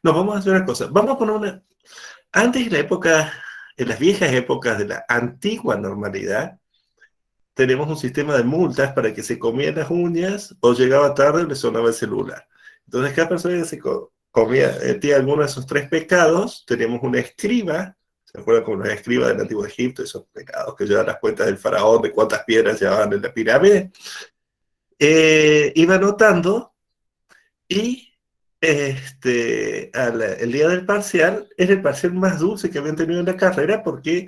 Nos vamos a hacer una cosa, vamos a poner una... Antes de la época, en las viejas épocas de la antigua normalidad, tenemos un sistema de multas para que se comían las uñas o llegaba tarde o le sonaba el celular. Entonces, cada persona que se cometía alguno de esos tres pecados, tenemos una escriba, ¿se acuerdan con los escribas del Antiguo Egipto? Esos pecados que llevan las cuentas del faraón, de cuántas piedras llevaban en la pirámide. Iba anotando y el día del parcial era el parcial más dulce que habían tenido en la carrera porque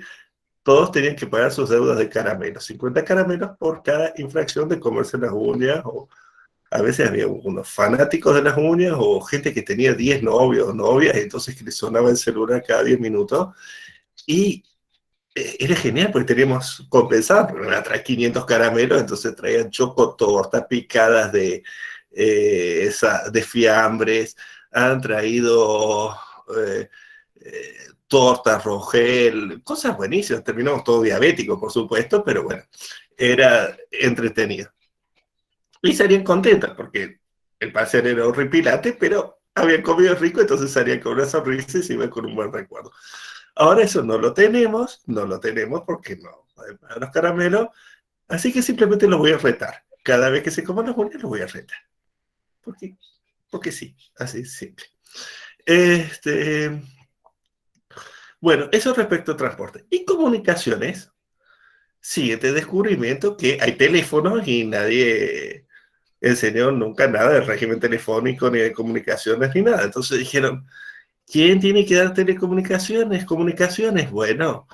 todos tenían que pagar sus deudas de caramelos, 50 caramelos por cada infracción de comerse las uñas, o a veces había unos fanáticos de las uñas, o gente que tenía 10 novios o novias, y entonces que le sonaba el celular cada 10 minutos, y era genial porque teníamos compensado, porque iban a traer 500 caramelos, entonces traían chocotortas picadas de fiambres, han traído... torta, rogel, cosas buenísimas. Terminamos todo diabético, por supuesto, pero bueno, era entretenido. Y salían contentas porque el parcial era horripilante, pero habían comido rico, entonces salían con una sonrisa y se iban con un buen recuerdo. Ahora eso no lo tenemos porque no hay los caramelos, así que simplemente los voy a retar. Cada vez que se coman las uñas los voy a retar. Porque sí, así es simple. Bueno, eso respecto a transporte. Y comunicaciones, siguiente descubrimiento que hay teléfonos y nadie enseñó nunca nada del régimen telefónico, ni de comunicaciones, ni nada. Entonces dijeron, ¿quién tiene que dar telecomunicaciones? Comunicaciones. Bueno,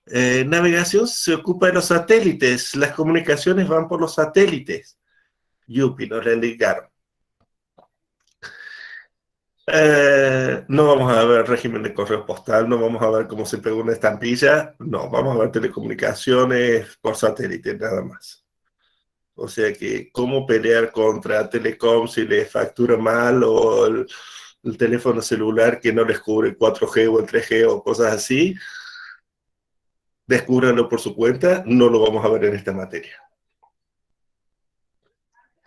Navegación se ocupa de los satélites, las comunicaciones van por los satélites. Yupi, nos la indicaron. No vamos a ver régimen de correo postal, no vamos a ver cómo se pegó una estampilla, no, vamos a ver telecomunicaciones por satélite, nada más. O sea que cómo pelear contra Telecom si les factura mal o el teléfono celular que no les cubre el 4G o el 3G o cosas así, descúbranlo por su cuenta, no lo vamos a ver en esta materia.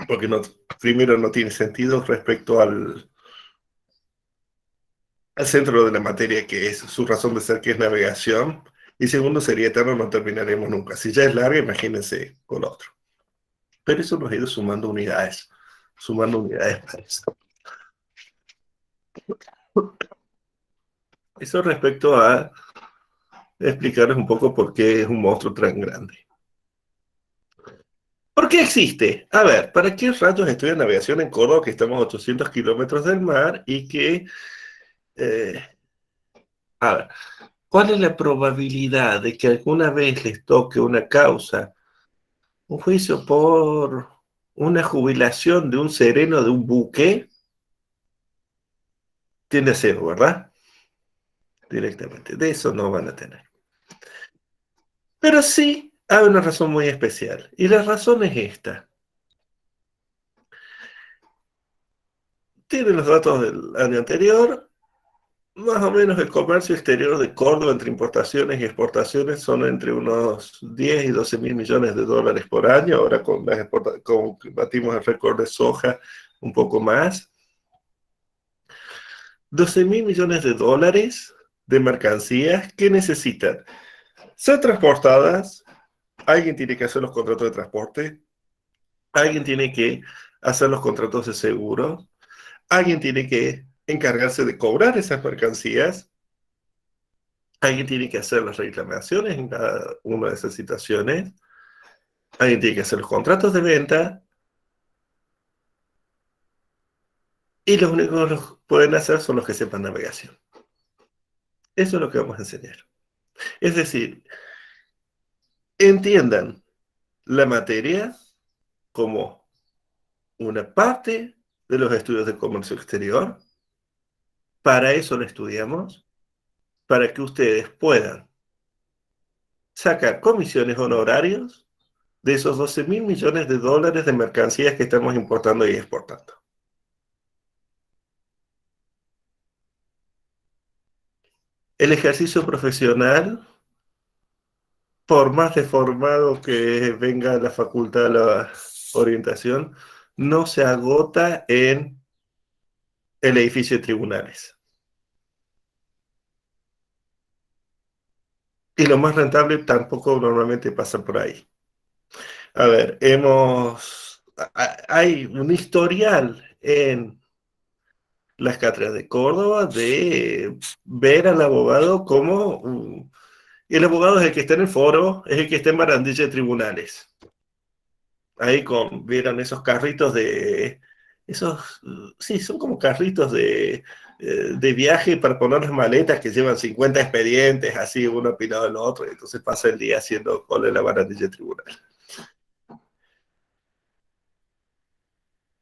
Porque no, primero no tiene sentido respecto al centro de la materia, que es su razón de ser, que es navegación, y segundo, sería eterno, no terminaremos nunca. Si ya es larga, imagínense con otro. Pero eso nos ha ido sumando unidades para eso. Eso respecto a explicarles un poco por qué es un monstruo tan grande. ¿Por qué existe? A ver, ¿para qué rayos estudia navegación en Córdoba, que estamos a 800 kilómetros del mar y que... a ver, ¿cuál es la probabilidad de que alguna vez les toque una causa, un juicio por una jubilación de un sereno de un buque? Tiende a cero, ¿verdad? Directamente, de eso no van a tener. Pero sí hay una razón muy especial, y la razón es esta. Tienen los datos del año anterior. Más o menos el comercio exterior de Córdoba entre importaciones y exportaciones son entre unos 10 y 12 mil millones de dólares por año. Ahora con batimos el récord de soja un poco más. 12 mil millones de dólares de mercancías que necesitan ser transportadas. Alguien tiene que hacer los contratos de transporte. Alguien tiene que hacer los contratos de seguro. Alguien tiene que encargarse de cobrar esas mercancías. Alguien tiene que hacer las reclamaciones en cada una de esas situaciones. Alguien tiene que hacer los contratos de venta. Y los únicos que los pueden hacer son los que sepan navegación. Eso es lo que vamos a enseñar. Es decir, entiendan la materia como una parte de los estudios de comercio exterior. Para eso lo estudiamos, para que ustedes puedan sacar comisiones honorarios de esos 12 mil millones de dólares de mercancías que estamos importando y exportando. El ejercicio profesional, por más deformado que venga la facultad, la orientación, no se agota en el edificio de tribunales. Y lo más rentable tampoco normalmente pasa por ahí. A ver, hay un historial en las cátedras de Córdoba de ver al abogado como... el abogado es el que está en el foro, es el que está en barandilla de tribunales. Ahí vieron esos carritos de... sí, son como carritos de viaje para poner las maletas que llevan 50 expedientes, así uno apilado al otro, y entonces pasa el día haciendo cola en la barandilla de tribunales.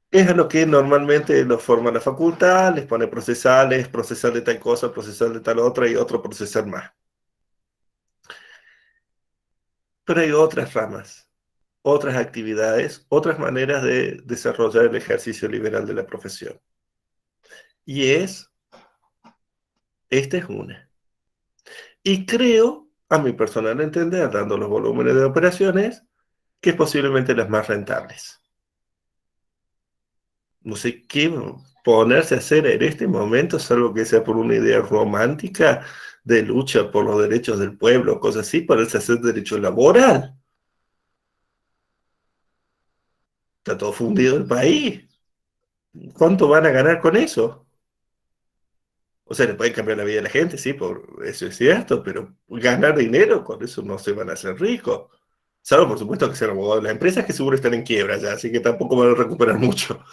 Es a lo que normalmente los forma la facultad, les pone procesales, procesal de tal cosa, procesal de tal otra y otro procesal más. Pero hay otras ramas, otras actividades, otras maneras de desarrollar el ejercicio liberal de la profesión. Y esta es una. Y creo, a mi personal entender, dando los volúmenes de operaciones, que es posiblemente las más rentables. No sé qué ponerse a hacer en este momento, salvo que sea por una idea romántica de lucha por los derechos del pueblo, cosas así, ponerse a hacer derecho laboral. Está todo fundido el país. ¿Cuánto van a ganar con eso? O sea, le pueden cambiar la vida a la gente, sí, por eso es cierto, pero ganar dinero, con eso no se van a hacer ricos. Salvo, por supuesto, que sean abogados de las empresas, que seguro están en quiebra ya, así que tampoco van a recuperar mucho.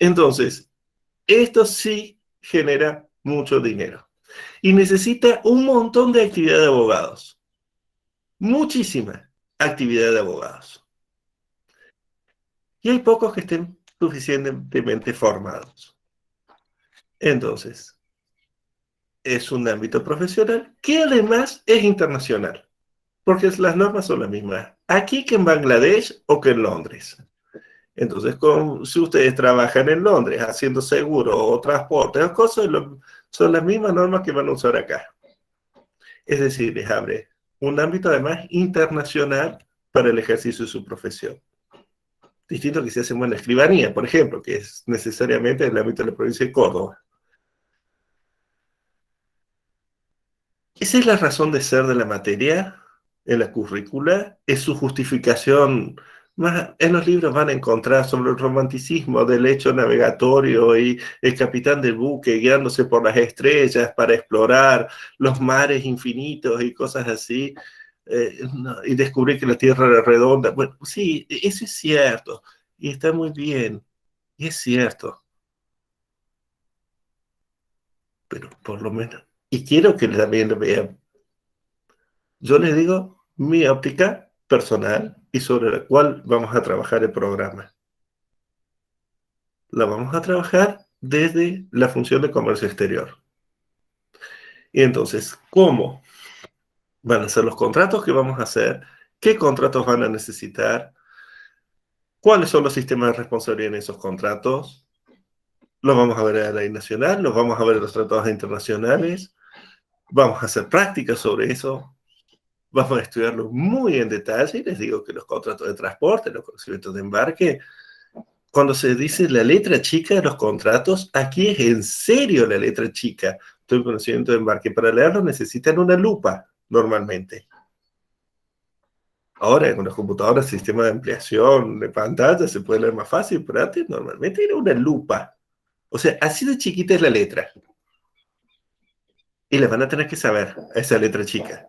Entonces, esto sí genera mucho dinero. Y necesita un montón de actividad de abogados. muchísima actividad de abogados. Y hay pocos que estén suficientemente formados. Entonces, es un ámbito profesional que además es internacional, porque las normas son las mismas aquí que en Bangladesh o que en Londres. Entonces, si ustedes trabajan en Londres haciendo seguro o transporte o cosas, son las mismas normas que van a usar acá. Es decir, les abre un ámbito además internacional para el ejercicio de su profesión. Distinto que se hace en la escribanía, por ejemplo, que es necesariamente en el ámbito de la provincia de Córdoba. Esa es la razón de ser de la materia en la currícula, es su justificación. Más en los libros van a encontrar sobre el romanticismo del hecho navegatorio y el capitán del buque guiándose por las estrellas para explorar los mares infinitos y cosas así, y descubrir que la Tierra era redonda. Bueno, sí, eso es cierto, y está muy bien, y es cierto, pero por lo menos, y quiero que también lo vean. Yo les digo mi óptica personal y sobre la cual vamos a trabajar el programa. La vamos a trabajar desde la función de comercio exterior. Y entonces, ¿cómo van a ser los contratos que vamos a hacer? ¿Qué contratos van a necesitar? ¿Cuáles son los sistemas de responsabilidad en esos contratos? Los vamos a ver a la ley nacional, los vamos a ver en los tratados internacionales, vamos a hacer prácticas sobre eso. Vamos a estudiarlo muy en detalle y les digo que los contratos de transporte, los conocimientos de embarque, cuando se dice la letra chica de los contratos, aquí es en serio la letra chica. Todo el conocimiento de embarque. Para leerlo necesitan una lupa, normalmente. Ahora, con las computadoras, el sistema de ampliación de pantalla se puede leer más fácil, pero antes normalmente era una lupa. O sea, así de chiquita es la letra. Y les van a tener que saber esa letra chica.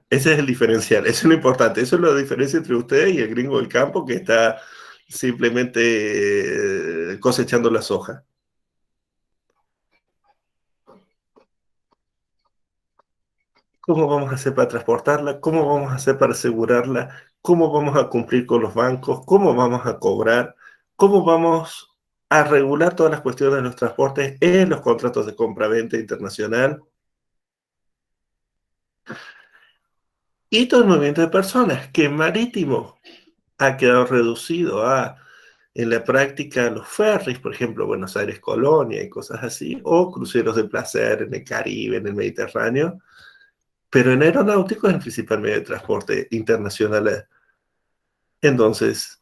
Ese es el diferencial, eso es lo importante, eso es la diferencia entre ustedes y el gringo del campo que está simplemente cosechando la soja. ¿Cómo vamos a hacer para transportarla? ¿Cómo vamos a hacer para asegurarla? ¿Cómo vamos a cumplir con los bancos? ¿Cómo vamos a cobrar? ¿Cómo vamos a regular todas las cuestiones de los transportes en los contratos de compra-venta internacional? Y todo el movimiento de personas, que marítimo ha quedado reducido a, en la práctica, los ferries, por ejemplo, Buenos Aires-Colonia y cosas así, o cruceros de placer en el Caribe, en el Mediterráneo, pero en aeronáutico es el principal medio de transporte internacional. Entonces,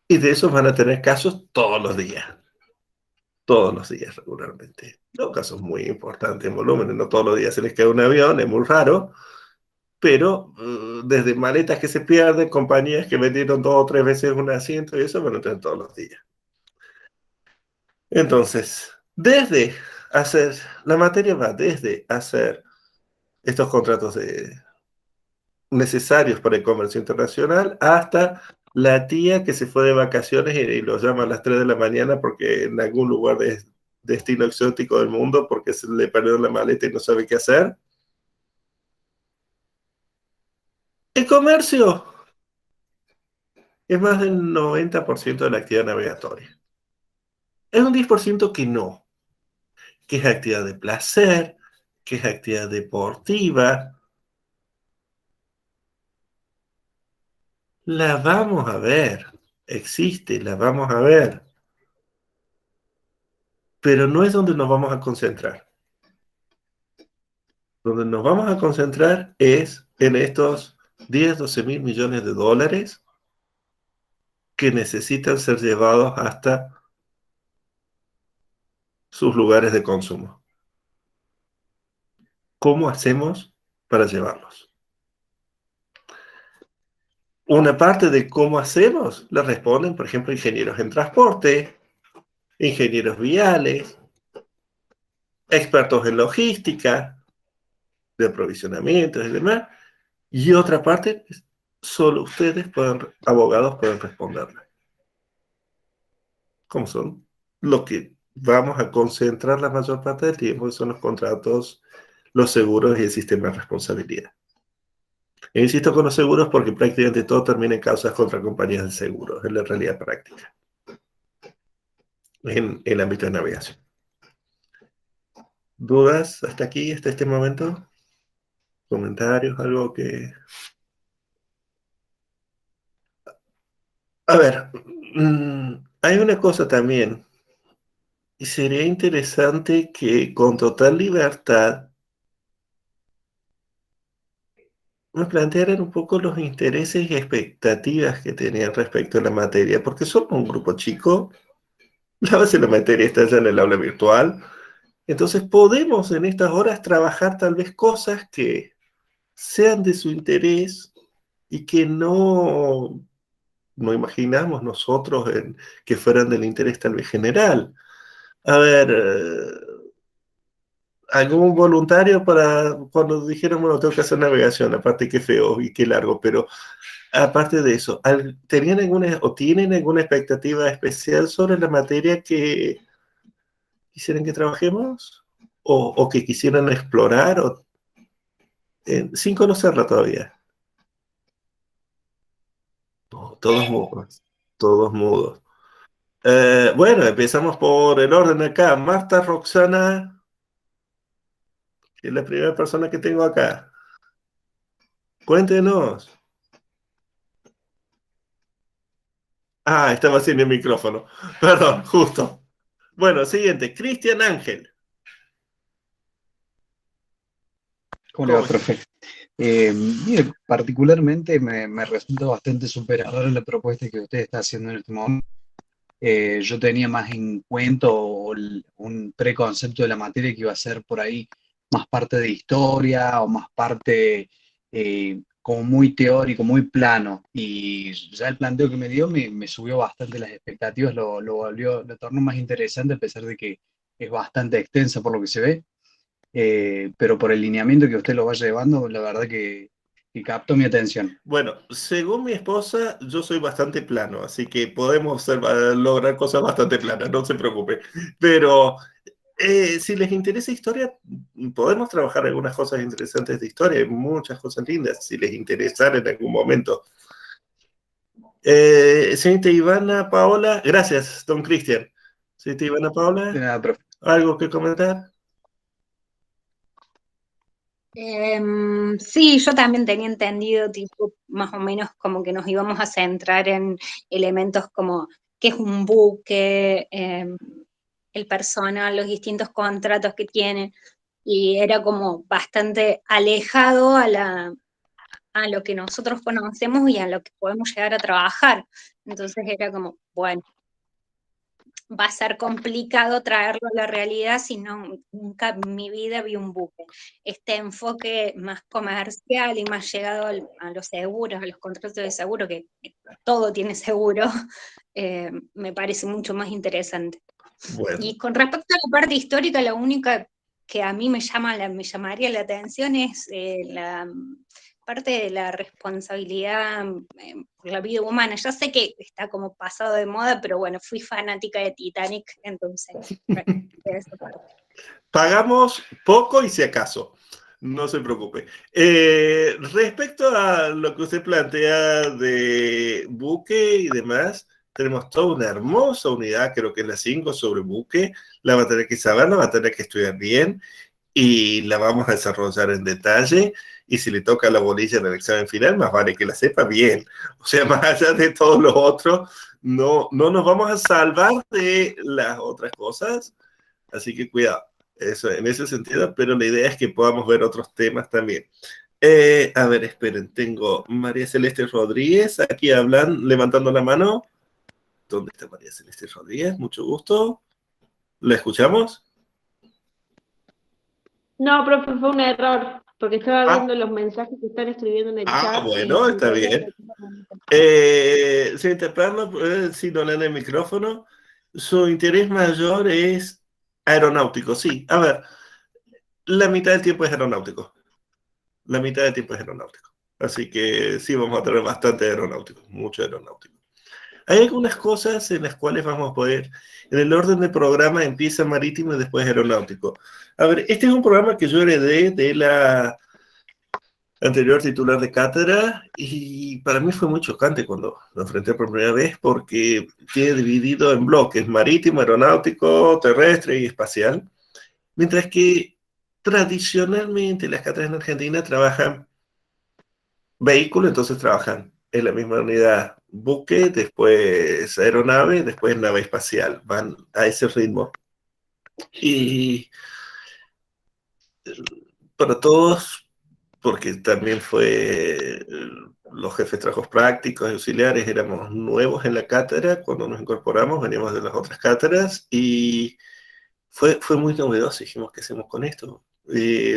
y de esos van a tener casos todos los días regularmente. No casos muy importantes en volumen, no todos los días se les cae un avión, es muy raro, pero desde maletas que se pierden, compañías que vendieron 2 o 3 veces un asiento y eso van a tener todos los días. Entonces, la materia va desde hacer estos contratos necesarios para el comercio internacional hasta la tía que se fue de vacaciones y lo llama a las 3 de la mañana porque en algún lugar de destino exótico del mundo porque se le perdió la maleta y no sabe qué hacer. El comercio es más del 90% de la actividad navegatoria. Es un 10% que no, que es actividad de placer, que es actividad deportiva. La vamos a ver, existe, la vamos a ver, pero no es donde nos vamos a concentrar. Donde nos vamos a concentrar es en estos 10, 12 mil millones de dólares que necesitan ser llevados hasta sus lugares de consumo. ¿Cómo hacemos para llevarlos? Una parte de cómo hacemos la responden, por ejemplo, ingenieros en transporte, ingenieros viales, expertos en logística, de aprovisionamiento y demás. Y otra parte, solo ustedes, abogados, pueden responderla. ¿Cómo son? Lo que vamos a concentrar la mayor parte del tiempo son los contratos, los seguros y el sistema de responsabilidad. Insisto con los seguros porque prácticamente todo termina en causas contra compañías de seguros, es la realidad práctica, en el ámbito de navegación. ¿Dudas hasta aquí, hasta este momento? ¿Comentarios? ¿Algo que...? A ver, hay una cosa también, y sería interesante que con total libertad me plantearan un poco los intereses y expectativas que tenían respecto a la materia, porque somos un grupo chico, la base de la materia está ya en el aula virtual, entonces podemos en estas horas trabajar tal vez cosas que sean de su interés y que no imaginamos nosotros que fueran del interés tal vez general. A ver, algún voluntario para cuando dijeron, bueno, tengo que hacer navegación, aparte qué feo y qué largo, pero aparte de eso, ¿tenían alguna o tienen alguna expectativa especial sobre la materia que quisieran que trabajemos? ¿O que quisieran explorar? Sin conocerla todavía. No, todos mudos. Todos mudos. Bueno, empezamos por el orden acá. Marta Roxana, que es la primera persona que tengo acá. Cuéntenos. Ah, estaba sin el micrófono. Perdón, justo. Bueno, siguiente. Cristian Ángel. ¿Cómo le va, profe? Mire, particularmente me resulta bastante superadora la propuesta que usted está haciendo en este momento. Yo tenía más en cuenta un preconcepto de la materia que iba a ser por ahí más parte de historia o más parte como muy teórico, muy plano. Y ya el planteo que me dio me subió bastante las expectativas, lo tornó más interesante a pesar de que es bastante extensa por lo que se ve. Pero por el lineamiento que usted lo va llevando, la verdad que captó mi atención. Bueno, según mi esposa, yo soy bastante plano, así que podemos lograr cosas bastante planas, no se preocupe. Pero si les interesa historia, podemos trabajar algunas cosas interesantes de historia, hay muchas cosas lindas, si les interesara en algún momento. Señorita Ivana Paola, gracias, don Cristian. Señorita Ivana Paola, De nada, profe. ¿algo que comentar? Sí, yo también tenía entendido, tipo, más o menos como que nos íbamos a centrar en elementos como qué es un buque, el personal, los distintos contratos que tiene, y era como bastante alejado a lo que nosotros conocemos y a lo que podemos llegar a trabajar. Entonces era como, bueno, va a ser complicado traerlo a la realidad si no, nunca en mi vida vi un buque. Este enfoque más comercial y más llegado a los seguros, a los contratos de seguro, que todo tiene seguro, me parece mucho más interesante. Bueno. Y con respecto a la parte histórica, la única que a mí me llamaría la atención es la parte de la responsabilidad por la vida humana. Ya sé que está como pasado de moda, pero bueno, fui fanática de Titanic, entonces de esa parte. Pagamos poco y si acaso, no se preocupe. Respecto a lo que usted plantea de buque y demás, tenemos toda una hermosa unidad, creo que es la 5 sobre buque, la va a tener que saber, la va a tener que estudiar bien y la vamos a desarrollar en detalle. Y si le toca la bolilla en el examen final, más vale que la sepa bien. O sea, más allá de todo lo otro, no nos vamos a salvar de las otras cosas, así que cuidado. Eso, en ese sentido, pero la idea es que podamos ver otros temas también. A ver, esperen, tengo María Celeste Rodríguez aquí levantando la mano. ¿Dónde está María Celeste Rodríguez? Mucho gusto. ¿La escuchamos? No, profe, fue un error, porque estaba viendo los mensajes que están escribiendo en el chat. Bueno, está bien. Señorita Perla, si no le da el micrófono, su interés mayor es aeronáutico, sí. A ver, la mitad del tiempo es aeronáutico. La mitad del tiempo es aeronáutico. Así que sí, vamos a tener bastante aeronáutico, mucho aeronáutico. Hay algunas cosas en las cuales vamos a poder, en el orden del programa empieza marítimo y después aeronáutico. A ver, este es un programa que yo heredé de la anterior titular de cátedra, y para mí fue muy chocante cuando lo enfrenté por primera vez porque tiene dividido en bloques: marítimo, aeronáutico, terrestre y espacial, mientras que tradicionalmente las cátedras en Argentina trabajan vehículo, entonces trabajan en la misma unidad buque, después aeronave, después nave espacial, van a ese ritmo. Y para todos, porque también fue los jefes de trabajos prácticos y auxiliares, éramos nuevos en la cátedra cuando nos incorporamos, veníamos de las otras cátedras y fue muy novedoso. Dijimos, ¿qué hacemos con esto? Y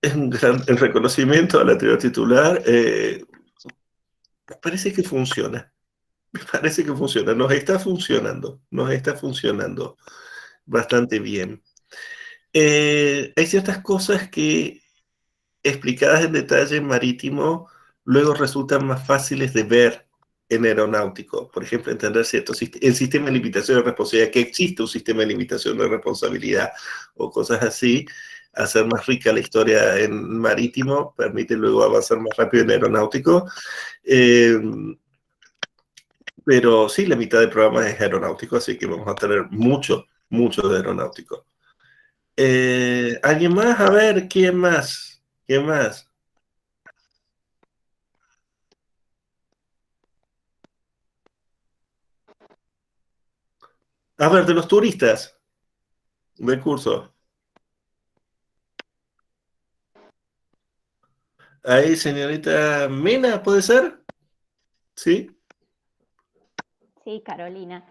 el reconocimiento al anterior titular, parece que funciona. Me parece que funciona, nos está funcionando bastante bien. Hay ciertas cosas que, explicadas en detalle en marítimo, luego resultan más fáciles de ver en aeronáutico. Por ejemplo, entender el sistema de limitación de responsabilidad, que existe un sistema de limitación de responsabilidad o cosas así. Hacer más rica la historia en marítimo permite luego avanzar más rápido en aeronáutico. Pero sí, la mitad del programa es aeronáutico, así que vamos a tener mucho de aeronáutico. ¿Alguien más? A ver, ¿quién más? ¿Quién más? A ver, de los turistas del curso. Ahí, señorita Mena, ¿puede ser? ¿Sí? Sí, Carolina.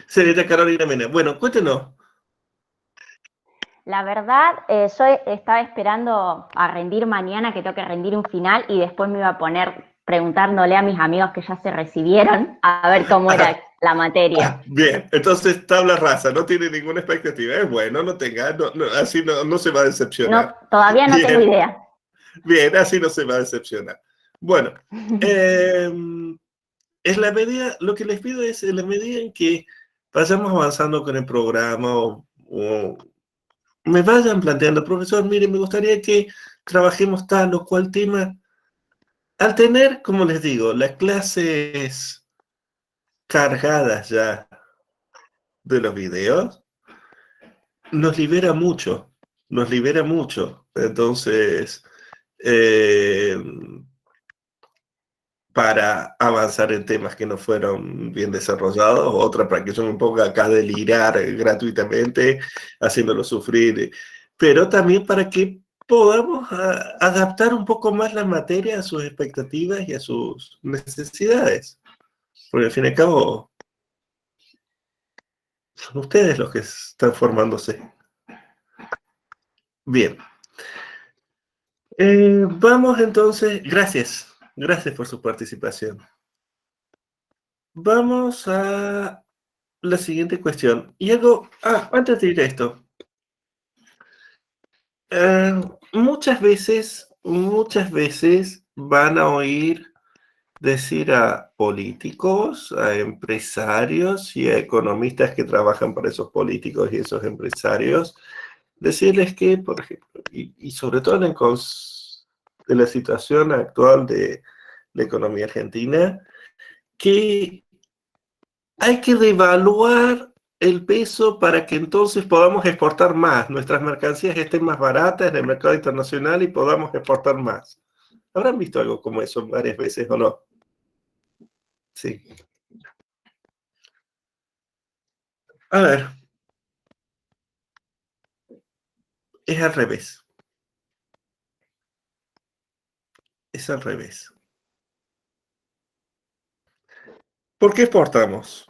Señorita Carolina Mena. Bueno, cuéntenos. La verdad, yo estaba esperando a rendir mañana, que tengo que rendir un final, y después me iba a poner preguntándole a mis amigos que ya se recibieron a ver cómo era la materia. Bien, entonces tabla rasa, no tiene ninguna expectativa. Es bueno, no tenga, así no se va a decepcionar. No, todavía no tengo idea. Bien, así no se va a decepcionar. Bueno, es la medida, lo que les pido es, en la medida en que vayamos avanzando con el programa o me vayan planteando, profesor, mire, me gustaría que trabajemos tal o cual tema. Al tener, como les digo, las clases cargadas ya de los videos, nos libera mucho. Entonces, para avanzar en temas que no fueron bien desarrollados, otra para que yo me ponga acá a delirar gratuitamente, haciéndolo sufrir, pero también para que podamos adaptar un poco más la materia a sus expectativas y a sus necesidades, porque al fin y al cabo son ustedes los que están formándose. Bien. Vamos entonces, gracias por su participación. Vamos a la siguiente cuestión. Y algo, antes de ir a esto, muchas veces van a oír decir a políticos, a empresarios y a economistas que trabajan para esos políticos y esos empresarios, decirles que, por ejemplo, y sobre todo en la situación actual de la economía argentina, que hay que devaluar el peso para que entonces podamos exportar más, nuestras mercancías estén más baratas en el mercado internacional y podamos exportar más. ¿Habrán visto algo como eso varias veces o no? Sí. A ver. Es al revés. Es al revés. ¿Por qué exportamos?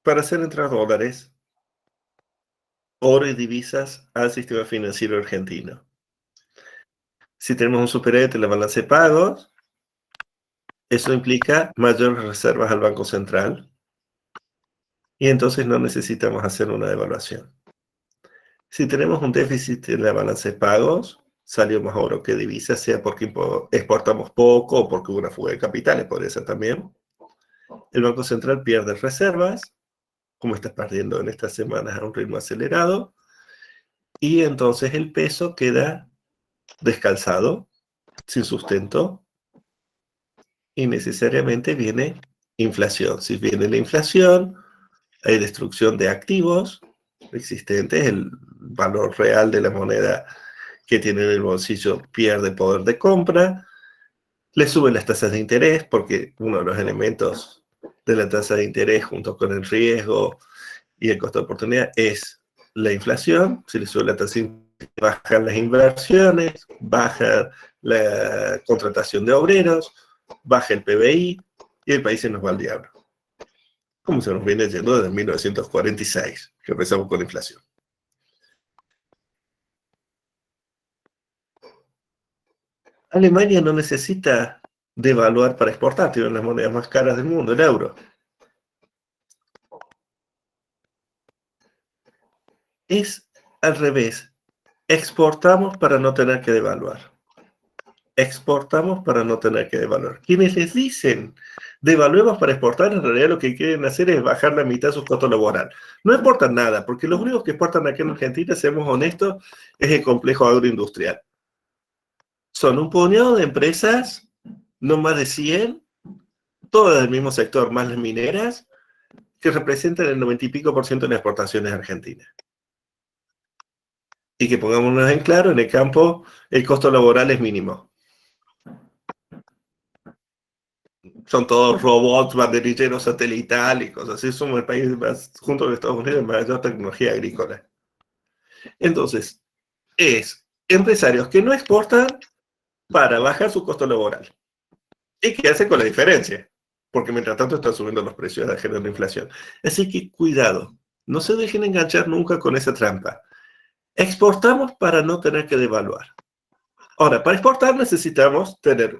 Para hacer entrar dólares, oro y divisas al sistema financiero argentino. Si tenemos un superávit en la balanza de pagos, eso implica mayores reservas al Banco Central y entonces no necesitamos hacer una devaluación. Si tenemos un déficit en la balanza de pagos, salió más oro que divisas, sea porque exportamos poco o porque hubo una fuga de capitales, podría ser también. El Banco Central pierde reservas, como está perdiendo en estas semanas a un ritmo acelerado, y entonces el peso queda descalzado, sin sustento, y necesariamente viene inflación. Si viene la inflación, hay destrucción de activos existentes, el valor real de la moneda que tiene en el bolsillo pierde poder de compra, le suben las tasas de interés, porque uno de los elementos de la tasa de interés junto con el riesgo y el costo de oportunidad es la inflación. Si le sube la tasa de interés, bajan las inversiones, baja la contratación de obreros, baja el PBI y el país se nos va al diablo. Como se nos viene yendo desde 1946, que empezamos con la inflación. Alemania no necesita devaluar para exportar, tiene las monedas más caras del mundo, el euro. Es al revés. Exportamos para no tener que devaluar. Exportamos para no tener que devaluar. Quienes les dicen devaluemos para exportar, en realidad lo que quieren hacer es bajar la mitad de su costo laboral. No exportan nada, porque los únicos que exportan aquí en Argentina, seamos honestos, es el complejo agroindustrial. Son un puñado de empresas, no más de 100, todas del mismo sector, más las mineras, que representan el 90 y pico % de las exportaciones argentinas. Y que pongámonos en claro, en el campo el costo laboral es mínimo. Son todos robots, banderilleros satelital y cosas así. Somos el país más, junto con Estados Unidos, de mayor tecnología agrícola. Entonces, es empresarios que no exportan para bajar su costo laboral. ¿Y qué hace con la diferencia? Porque mientras tanto están subiendo los precios de generar la inflación. Así que cuidado, no se dejen enganchar nunca con esa trampa. Exportamos para no tener que devaluar. Ahora, para exportar necesitamos tener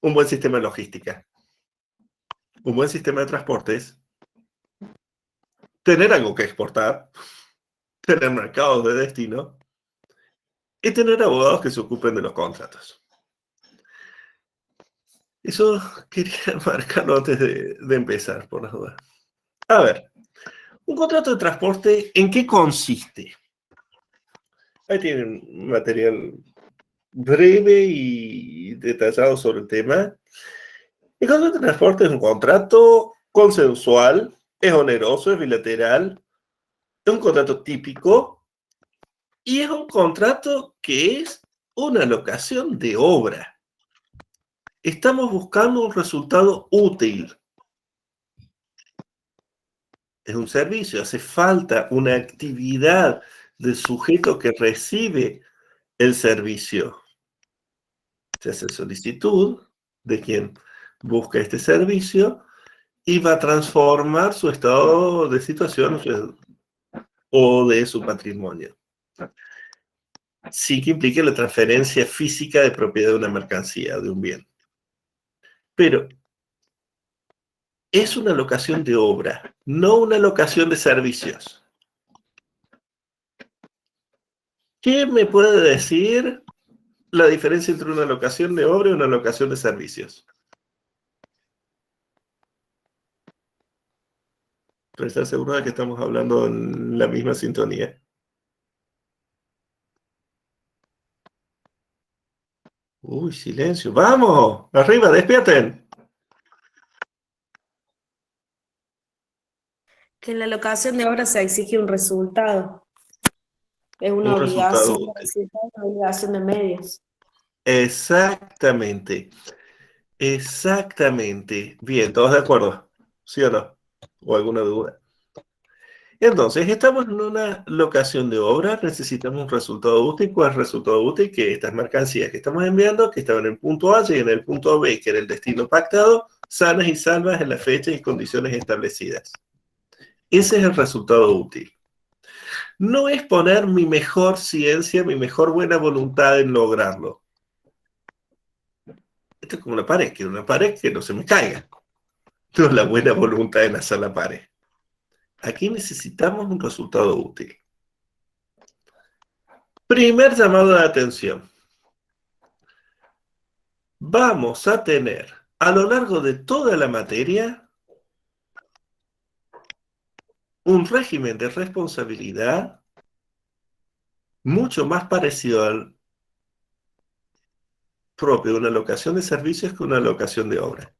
un buen sistema de logística, un buen sistema de transportes, tener algo que exportar, tener mercados de destino y tener abogados que se ocupen de los contratos. Eso quería marcarlo antes de empezar, por las dudas. A ver, un contrato de transporte, ¿en qué consiste? Ahí tienen un material breve y detallado sobre el tema. El contrato de transporte es un contrato consensual, es oneroso, es bilateral, es un contrato típico y es un contrato que es una locación de obra. Estamos buscando un resultado útil. Es un servicio, hace falta una actividad del sujeto que recibe el servicio. Se hace solicitud de quien busca este servicio y va a transformar su estado de situación o de su patrimonio, sin que implique la transferencia física de propiedad de una mercancía, de un bien. Pero es una locación de obra, no una locación de servicios. ¿Qué me puede decir la diferencia entre una locación de obra y una locación de servicios? Para estar seguro de que estamos hablando en la misma sintonía. Uy, silencio. ¡Vamos! ¡Arriba, despierten! Que en la locación de obra se exige un resultado. Es una Un resultado obligación de útil. resultado, una obligación de medios. Exactamente. Exactamente. Bien, ¿todos de acuerdo? ¿Sí o no? ¿O alguna duda? Entonces, estamos en una locación de obra, necesitamos un resultado útil. ¿Cuál es el resultado útil? Que estas mercancías que estamos enviando, que estaban en el punto A y en el punto B, que era el destino pactado, sanas y salvas en las fechas y condiciones establecidas. Ese es el resultado útil. No es poner mi mejor ciencia, mi mejor buena voluntad en lograrlo. Esto es como una pared, quiero una pared que no se me caiga. No es la buena voluntad en hacer la pared. Aquí necesitamos un resultado útil. Primer llamado de atención. Vamos a tener a lo largo de toda la materia un régimen de responsabilidad mucho más parecido al propio de una locación de servicios que una locación de obra.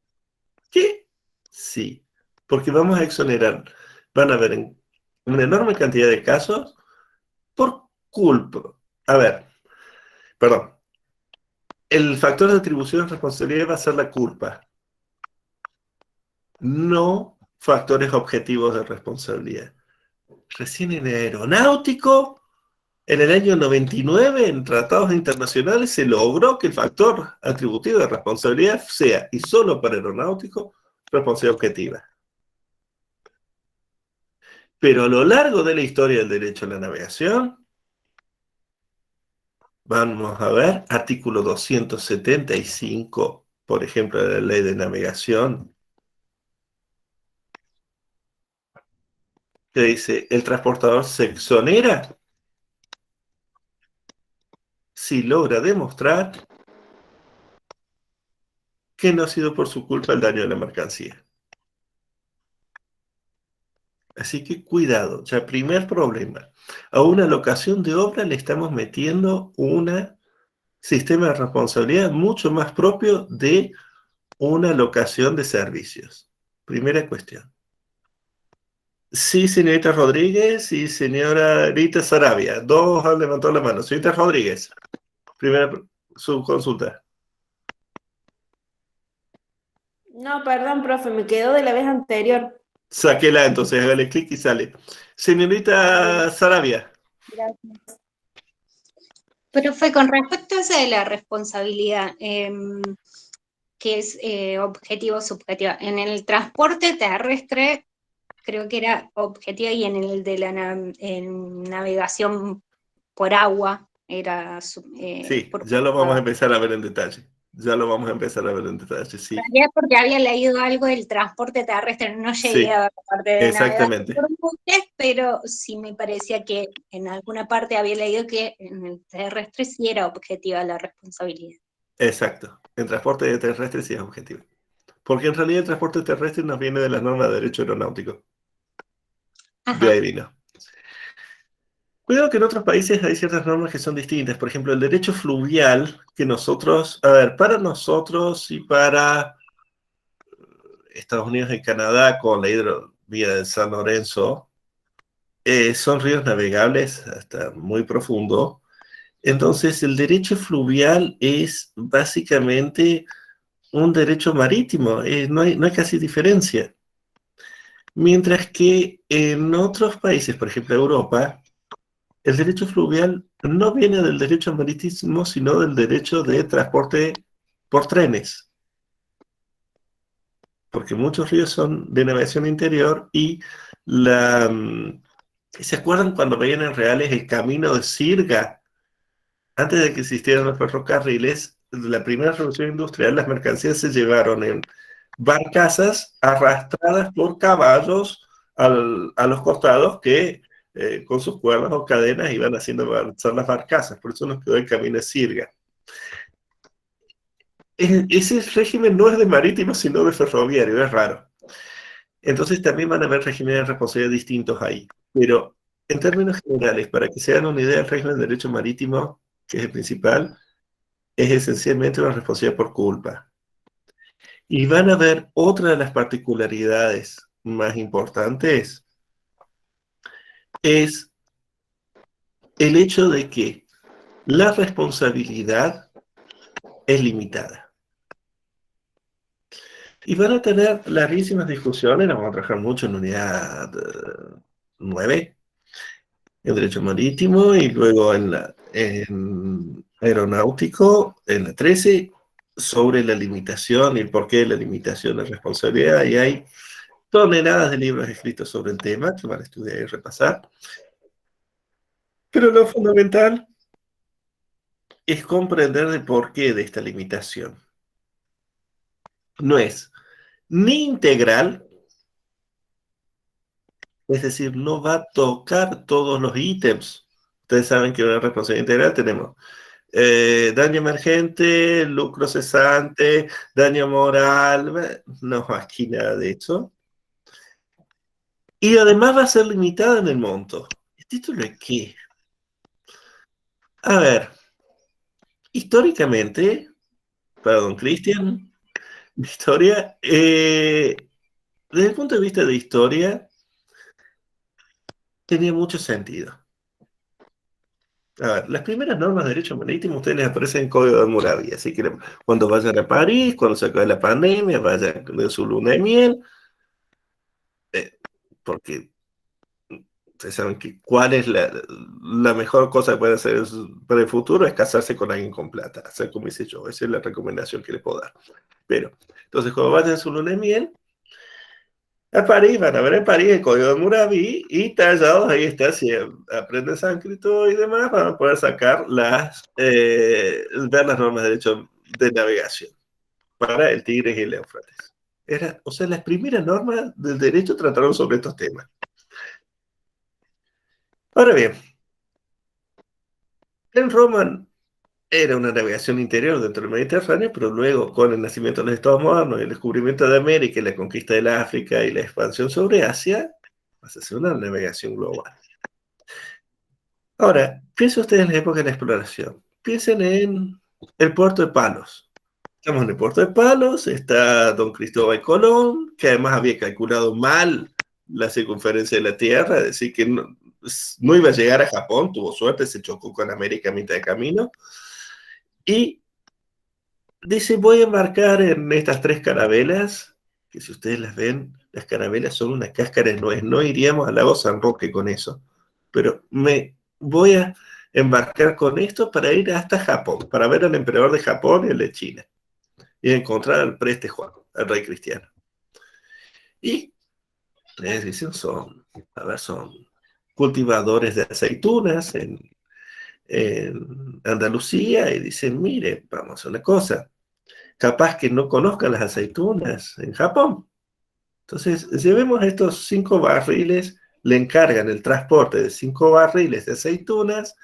¿Qué? Sí, porque vamos a exonerar, van a haber una enorme cantidad de casos por culpa. A ver, perdón. El factor de atribución de responsabilidad va a ser la culpa, no factores objetivos de responsabilidad. Recién en el aeronáutico, en el año 99, en tratados internacionales, se logró que el factor atributivo de responsabilidad sea, y solo para aeronáutico, responsabilidad objetiva. Pero a lo largo de la historia del derecho a la navegación, vamos a ver, artículo 275, por ejemplo, de la Ley de Navegación, que dice, el transportador se exonera si logra demostrar que no ha sido por su culpa el daño de la mercancía. Así que cuidado, ya primer problema. A una locación de obra le estamos metiendo un sistema de responsabilidad mucho más propio de una locación de servicios. Primera cuestión. Sí, señorita Rodríguez y señora Rita Sarabia. Dos han levantado la mano. Señorita Rodríguez, primera su consulta. No, perdón, profe, me quedó de la vez anterior. Sáquela, entonces hágale clic y sale. Señorita Sarabia. Gracias. Profe, con respecto a esa de la responsabilidad, que es objetivo subjetiva, en el transporte terrestre creo que era objetiva y en el de la navegación por agua era... Sí, ya lo vamos a empezar a ver en detalle. Ya lo vamos a empezar a ver en detalle, sí. Es porque había leído algo del transporte terrestre, no llegué Sí, a ver la parte de exactamente. navegación por buques, pero sí me parecía que en alguna parte había leído que en el terrestre sí era objetiva la responsabilidad. Exacto. En transporte terrestre sí es objetivo. Porque en realidad el transporte terrestre nos viene de las normas de derecho aeronáutico. Ajá. De ahí vino. Cuidado que en otros países hay ciertas normas que son distintas. Por ejemplo, el derecho fluvial, que nosotros, a ver, para nosotros y para Estados Unidos y Canadá, con la hidrovía de San Lorenzo, son ríos navegables hasta muy profundo. Entonces, el derecho fluvial es básicamente un derecho marítimo, no hay casi diferencia. Mientras que en otros países, por ejemplo Europa, el derecho fluvial no viene del derecho marítimo, sino del derecho de transporte por trenes. Porque muchos ríos son de navegación interior y ¿se acuerdan cuando veían en Reales el camino de Sirga? Antes de que existieran los ferrocarriles, la primera revolución industrial, las mercancías se llevaron en barcazas arrastradas por caballos a los costados que con sus cuerdas o cadenas iban haciendo avanzar las barcazas. Por eso nos quedó el camino de Sirga. Ese régimen no es de marítimo, sino de ferroviario, es raro. Entonces también van a haber regímenes de responsabilidad distintos ahí. Pero en términos generales, para que se hagan una idea, el régimen de derecho marítimo, que es el principal, es esencialmente una responsabilidad por culpa. Y van a ver otra de las particularidades más importantes, es el hecho de que la responsabilidad es limitada. Y van a tener larguísimas discusiones, vamos a trabajar mucho en unidad 9, en derecho marítimo, y luego en aeronáutico, en la 13, sobre la limitación y el porqué de la limitación de responsabilidad, y hay toneladas de libros escritos sobre el tema que van a estudiar y repasar. Pero lo fundamental es comprender el porqué de esta limitación. No es ni integral, es decir, no va a tocar todos los ítems. Ustedes saben que en una responsabilidad integral tenemos daño emergente, lucro cesante, daño moral. No, aquí nada de eso. Y además va a ser limitada en el monto. ¿El título de qué? A ver, históricamente, para don Cristian, historia, desde el punto de vista de historia, tenía mucho sentido. A ver, las primeras normas de derecho marítimo a ustedes les aparecen en Código de Hammurabi, así que cuando vayan a París, cuando se acabe la pandemia, vayan de su luna de miel, porque ustedes saben que cuál es la mejor cosa que pueden hacer para el futuro es casarse con alguien con plata, hacer como hice yo, esa es la recomendación que les puedo dar. Pero, entonces cuando vayan a su luna de miel, a París, van a ver en París el Código de Hammurabi y tallados ahí está, si aprenden sánscrito y demás, van a poder sacar ver las normas de derecho de navegación para el Tigris y el Éufrates. O sea, las primeras normas del derecho trataron sobre estos temas. Ahora bien, en Roma era una navegación interior dentro del Mediterráneo, pero luego, con el nacimiento de los estados modernos, el descubrimiento de América y la conquista del África y la expansión sobre Asia, pasa a ser una navegación global. Ahora, piensen ustedes en la época de la exploración. Piensen en el puerto de Palos. Estamos en el puerto de Palos, está don Cristóbal Colón, que además había calculado mal la circunferencia de la Tierra, es decir, que no iba a llegar a Japón, tuvo suerte, se chocó con América a mitad de camino, y dice, voy a embarcar en estas 3 carabelas, que si ustedes las ven, las carabelas son una cáscara de nuez, no iríamos al lago San Roque con eso, pero me voy a embarcar con esto para ir hasta Japón, para ver al emperador de Japón y el de China, y encontrar al preste Juan, al rey cristiano. Y ustedes dicen, son cultivadores de aceitunas en Andalucía, y dicen, mire, vamos a hacer una cosa, capaz que no conozcan las aceitunas en Japón. Entonces, llevemos estos 5 barriles, le encargan el transporte de 5 barriles de aceitunas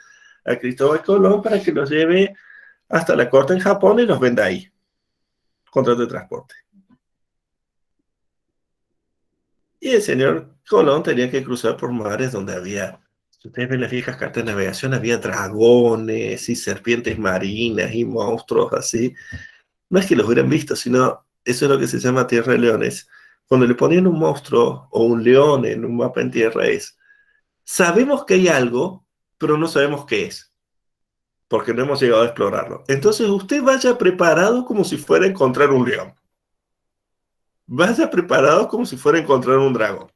a Cristóbal Colón para que los lleve hasta la corte en Japón y los venda ahí. Contrato de transporte. Y el señor Colón tenía que cruzar por mares donde había, si ustedes ven las viejas cartas de navegación, había dragones y serpientes marinas y monstruos así. No es que los hubieran visto, sino eso es lo que se llama Tierra de Leones. Cuando le ponían un monstruo o un león en un mapa en tierra sabemos que hay algo, pero no sabemos qué es, porque no hemos llegado a explorarlo. Entonces usted vaya preparado como si fuera a encontrar un león. Vaya preparado como si fuera a encontrar un dragón.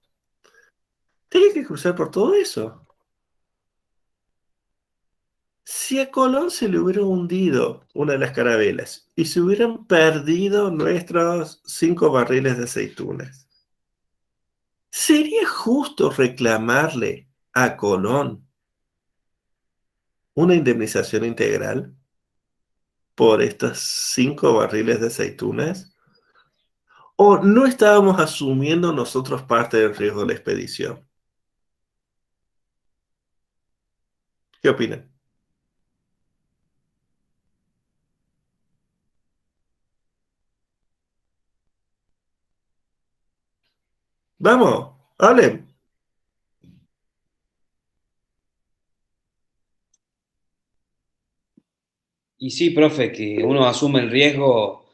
Tiene que cruzar por todo eso. Si a Colón se le hubiera hundido una de las carabelas y se hubieran perdido nuestros 5 barriles de aceitunas, ¿sería justo reclamarle a Colón una indemnización integral por estos 5 barriles de aceitunas? ¿O no estábamos asumiendo nosotros parte del riesgo de la expedición? ¿Qué opinan? Vamos, hablen. Y sí, profe, que uno asume el riesgo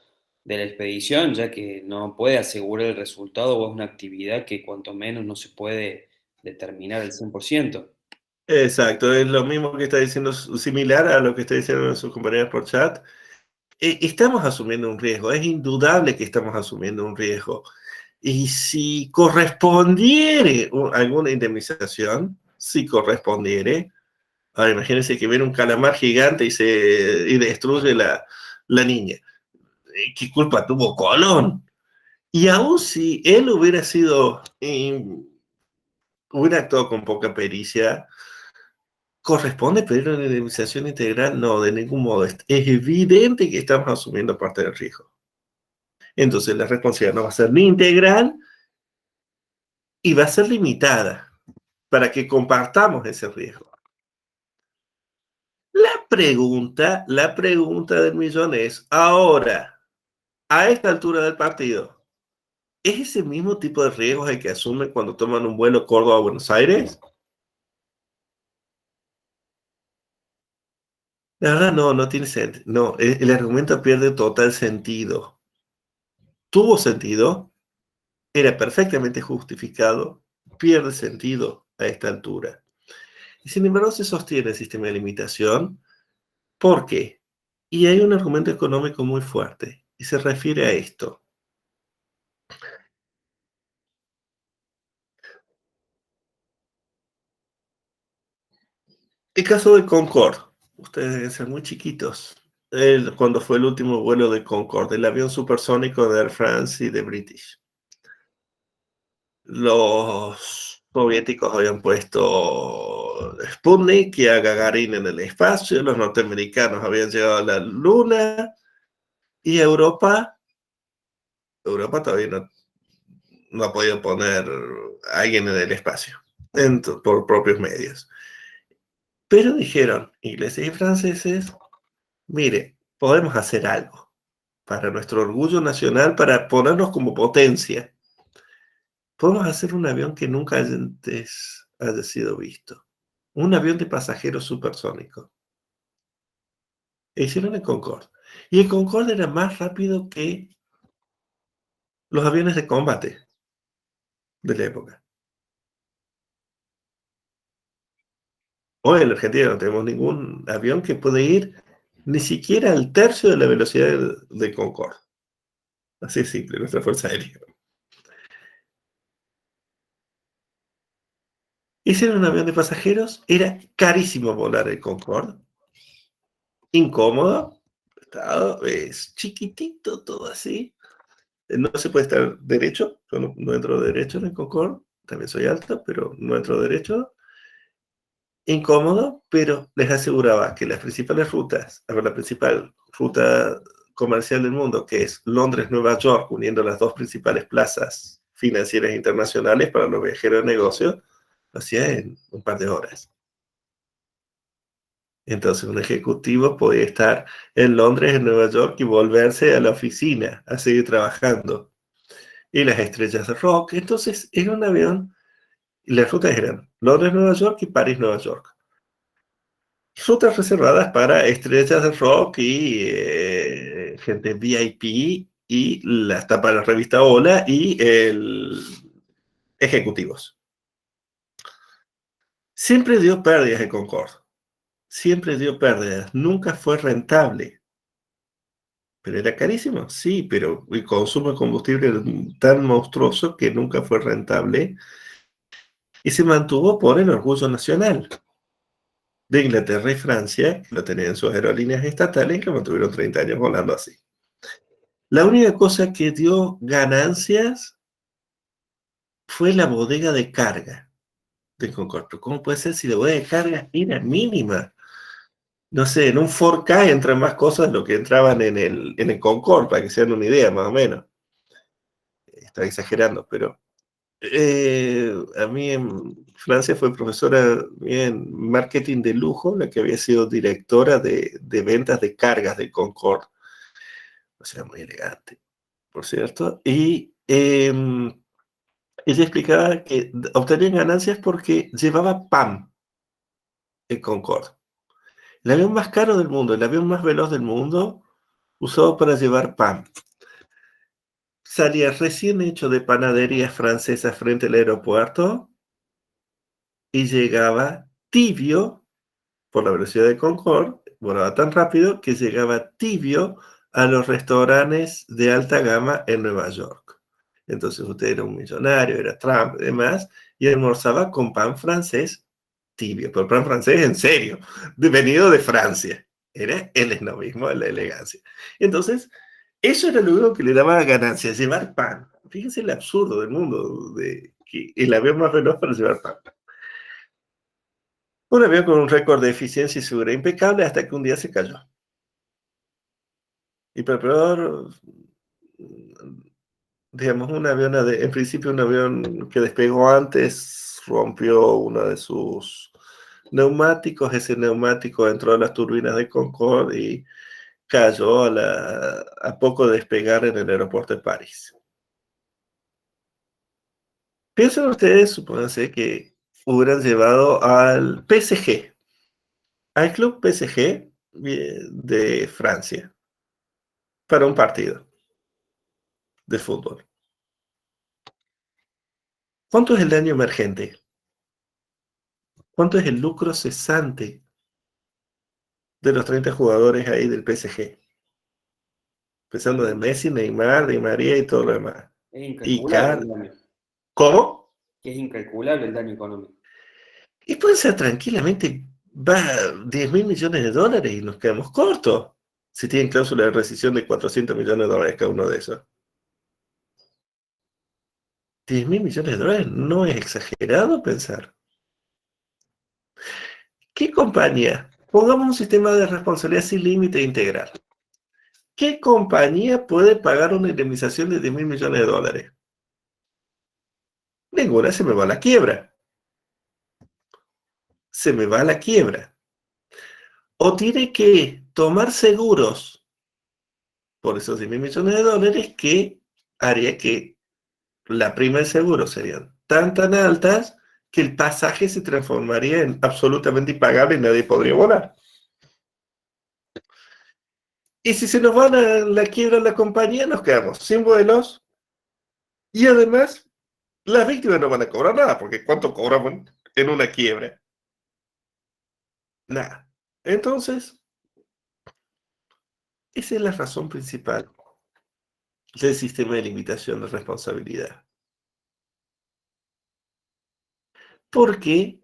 de la expedición, ya que no puede asegurar el resultado o es una actividad que cuanto menos no se puede determinar al 100%. Exacto, es lo mismo que está diciendo, similar a lo que está diciendo sus compañeros por chat. Estamos asumiendo un riesgo, es indudable que estamos asumiendo un riesgo. Y si correspondiere alguna indemnización, si correspondiere, ahora imagínense que viene un calamar gigante y destruye la niña. ¿Qué culpa tuvo Colón? Y aún si él hubiera actuado con poca pericia, ¿corresponde pedir una indemnización integral? No, de ningún modo. Es evidente que estamos asumiendo parte del riesgo. Entonces la responsabilidad no va a ser ni integral y va a ser limitada para que compartamos ese riesgo. La pregunta del millón es, ahora, a esta altura del partido, ¿es ese mismo tipo de riesgos el que asumen cuando toman un vuelo Córdoba a Buenos Aires? La verdad no tiene sentido. No, el argumento pierde total sentido. Tuvo sentido, era perfectamente justificado, pierde sentido a esta altura. Y sin embargo se sostiene el sistema de limitación. ¿Por qué? Y hay un argumento económico muy fuerte, y se refiere a esto. El caso de Concorde. Ustedes deben ser muy chiquitos. Cuando fue el último vuelo de Concorde, el avión supersónico de Air France y de British. Los soviéticos habían puesto Sputnik y a Gagarin en el espacio, los norteamericanos habían llegado a la Luna, y Europa todavía no ha podido poner a alguien en el espacio por propios medios. Pero dijeron, ingleses y franceses, mire, podemos hacer algo para nuestro orgullo nacional, para ponernos como potencia. Podemos hacer un avión que nunca antes haya sido visto. Un avión de pasajeros supersónico. E hicieron el Concorde. Y el Concorde era más rápido que los aviones de combate de la época. Hoy en la Argentina no tenemos ningún avión que pueda ir ni siquiera al tercio de la velocidad de Concorde. Así es simple, nuestra Fuerza Aérea. Hicieron un avión de pasajeros, era carísimo volar el Concorde, incómodo, es chiquitito, todo así. No se puede estar derecho, yo no entro derecho en el Concorde, también soy alto, pero no entro derecho. Incómodo, pero les aseguraba que las principales rutas, la principal ruta comercial del mundo, que es Londres-Nueva York, uniendo las dos principales plazas financieras internacionales para los viajeros de negocio, lo hacía en un par de horas. Entonces un ejecutivo podía estar en Londres, en Nueva York, y volverse a la oficina a seguir trabajando. Y las estrellas de rock. Entonces era un avión, y las rutas eran Londres, Nueva York y París, Nueva York. Rutas reservadas para estrellas de rock y gente VIP, y las tapas de la revista Hola y ejecutivos. Siempre dio pérdidas el Concorde. Siempre dio pérdidas. Nunca fue rentable. ¿Pero era carísimo? Sí, pero el consumo de combustible era tan monstruoso que nunca fue rentable, y se mantuvo por el orgullo nacional de Inglaterra y Francia, que lo tenían sus aerolíneas estatales, que lo mantuvieron 30 años volando así. La única cosa que dio ganancias fue la bodega de carga de Concorde. Pero ¿cómo puede ser si la bodega de carga era mínima? No sé, en un 4K entran más cosas de lo que entraban en el Concorde, para que se den una idea, más o menos. Está exagerando, pero a mí en Francia fue profesora en marketing de lujo, la que había sido directora de ventas de cargas de Concorde. O sea, muy elegante, por cierto. Y ella explicaba que obtenían ganancias porque llevaba pan el Concorde. El avión más caro del mundo, el avión más veloz del mundo, usado para llevar pan. Salía recién hecho de panaderías francesas frente al aeropuerto y llegaba tibio por la velocidad de Concorde, volaba tan rápido que llegaba tibio a los restaurantes de alta gama en Nueva York. Entonces usted era un millonario, era Trump y demás, y almorzaba con pan francés tibio, pero pan francés en serio, venido de Francia. Era el esnobismo de la elegancia. Entonces, eso era lo único que le daba ganancias, llevar pan. Fíjense el absurdo del mundo, de que el avión más veloz para llevar pan. Un avión con un récord de eficiencia y seguridad impecable, hasta que un día se cayó. Y para peor, digamos, en principio un avión que despegó antes rompió uno de sus neumáticos. Ese neumático entró a las turbinas de Concorde y cayó a poco de despegar en el aeropuerto de París. Piensen ustedes, supónganse que hubieran llevado al PSG, al club PSG, de Francia para un partido de fútbol. ¿Cuánto es el daño emergente? ¿Cuánto es el lucro cesante de los 30 jugadores ahí del PSG? Empezando de Messi, Neymar, Di María y todo lo demás. Es Y incalculable el daño. ¿Cómo? Que es incalculable el daño económico. Y puede ser tranquilamente, va 10.000 millones de dólares y nos quedamos cortos. Si tienen cláusula de rescisión de 400 millones de dólares cada uno de esos. 10.000 millones de dólares no es exagerado pensar. ¿Qué compañía? Pongamos un sistema de responsabilidad sin límite integral. ¿Qué compañía puede pagar una indemnización de 10.000 millones de dólares? Ninguna, se me va a la quiebra. Se me va a la quiebra. O tiene que tomar seguros por esos 10.000 millones de dólares que haría que la prima de seguro serían tan altas que el pasaje se transformaría en absolutamente impagable y nadie podría volar. Y si se nos va a la quiebra la compañía, nos quedamos sin vuelos y además las víctimas no van a cobrar nada, porque ¿cuánto cobramos en una quiebra? Nada. Entonces, esa es la razón principal del sistema de limitación de responsabilidad. ¿Por qué?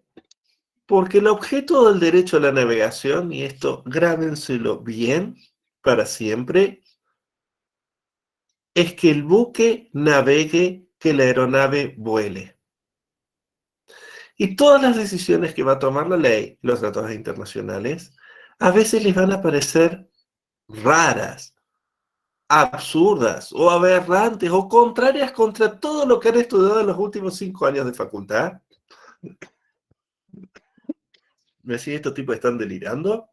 Porque el objeto del derecho a la navegación, y esto grábenselo bien para siempre, es que el buque navegue, que la aeronave vuele. Y todas las decisiones que va a tomar la ley, los tratados internacionales, a veces les van a parecer raras, absurdas, o aberrantes, o contrarias contra todo lo que han estudiado en los últimos 5 años de facultad. ¿Me decís, estos tipos están delirando?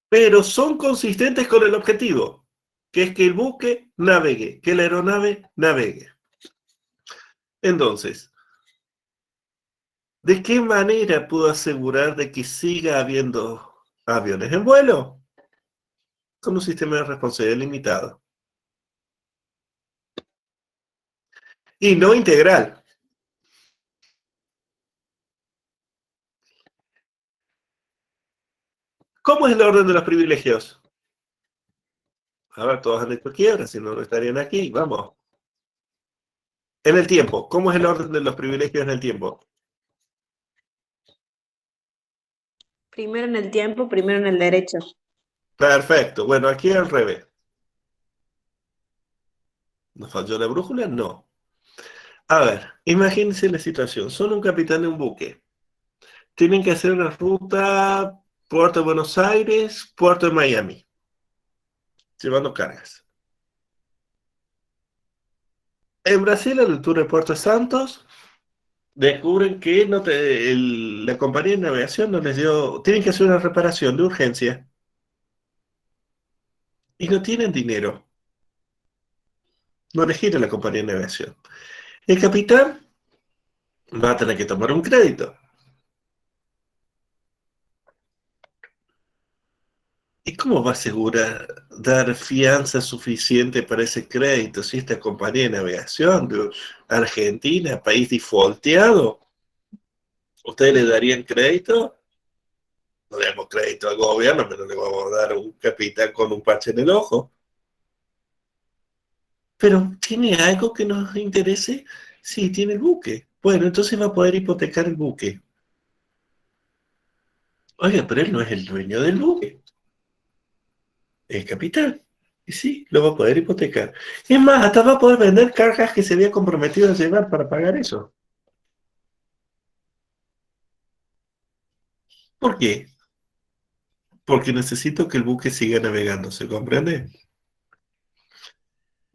Pero son consistentes con el objetivo, que es que el buque navegue, que la aeronave navegue. Entonces, ¿de qué manera puedo asegurar de que siga habiendo aviones en vuelo? Con un sistema de responsabilidad limitado. Y no integral. ¿Cómo es el orden de los privilegios? A ver, todos han hecho quiebra, si no, no estarían aquí. Vamos. En el tiempo. ¿Cómo es el orden de los privilegios en el tiempo? Primero en el tiempo, primero en el derecho. Perfecto. Bueno, aquí al revés. ¿Nos falló la brújula? No. A ver, imagínense la situación. Son un capitán de un buque. Tienen que hacer una ruta Puerto de Buenos Aires, Puerto de Miami, llevando cargas. En Brasil, a la altura de Puerto Santos, descubren que la compañía de navegación no les dio... Tienen que hacer una reparación de urgencia. Y no tienen dinero. No les gira la compañía de navegación. El capitán va a tener que tomar un crédito. ¿Y cómo va a asegurar dar fianza suficiente para ese crédito si esta compañía de navegación de Argentina, país defaulteado, ustedes le darían crédito? No le damos crédito al gobierno, pero le vamos a dar un capitán con un parche en el ojo. Pero ¿tiene algo que nos interese? Sí, tiene el buque. Bueno, entonces va a poder hipotecar el buque. Oiga, pero él no es el dueño del buque. El capitán. Y sí, lo va a poder hipotecar. Es más, hasta va a poder vender cargas que se había comprometido a llevar para pagar eso. ¿Por qué? Porque necesito que el buque siga navegando, ¿se comprende?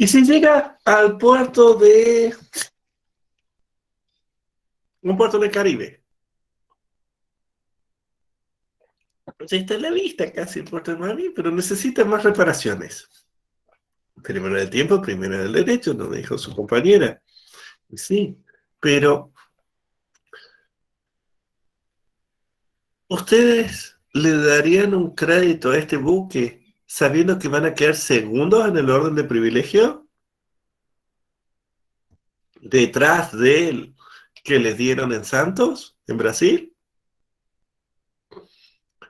Y si llega al puerto de... un puerto del Caribe. Ya está a la vista casi el puerto de Miami, pero necesita más reparaciones. Primero del tiempo, primero del derecho, nos dijo su compañera. Sí, pero ¿Ustedes le darían un crédito a este buque sabiendo que van a quedar segundos en el orden de privilegio? ¿Detrás del que les dieron en Santos, en Brasil?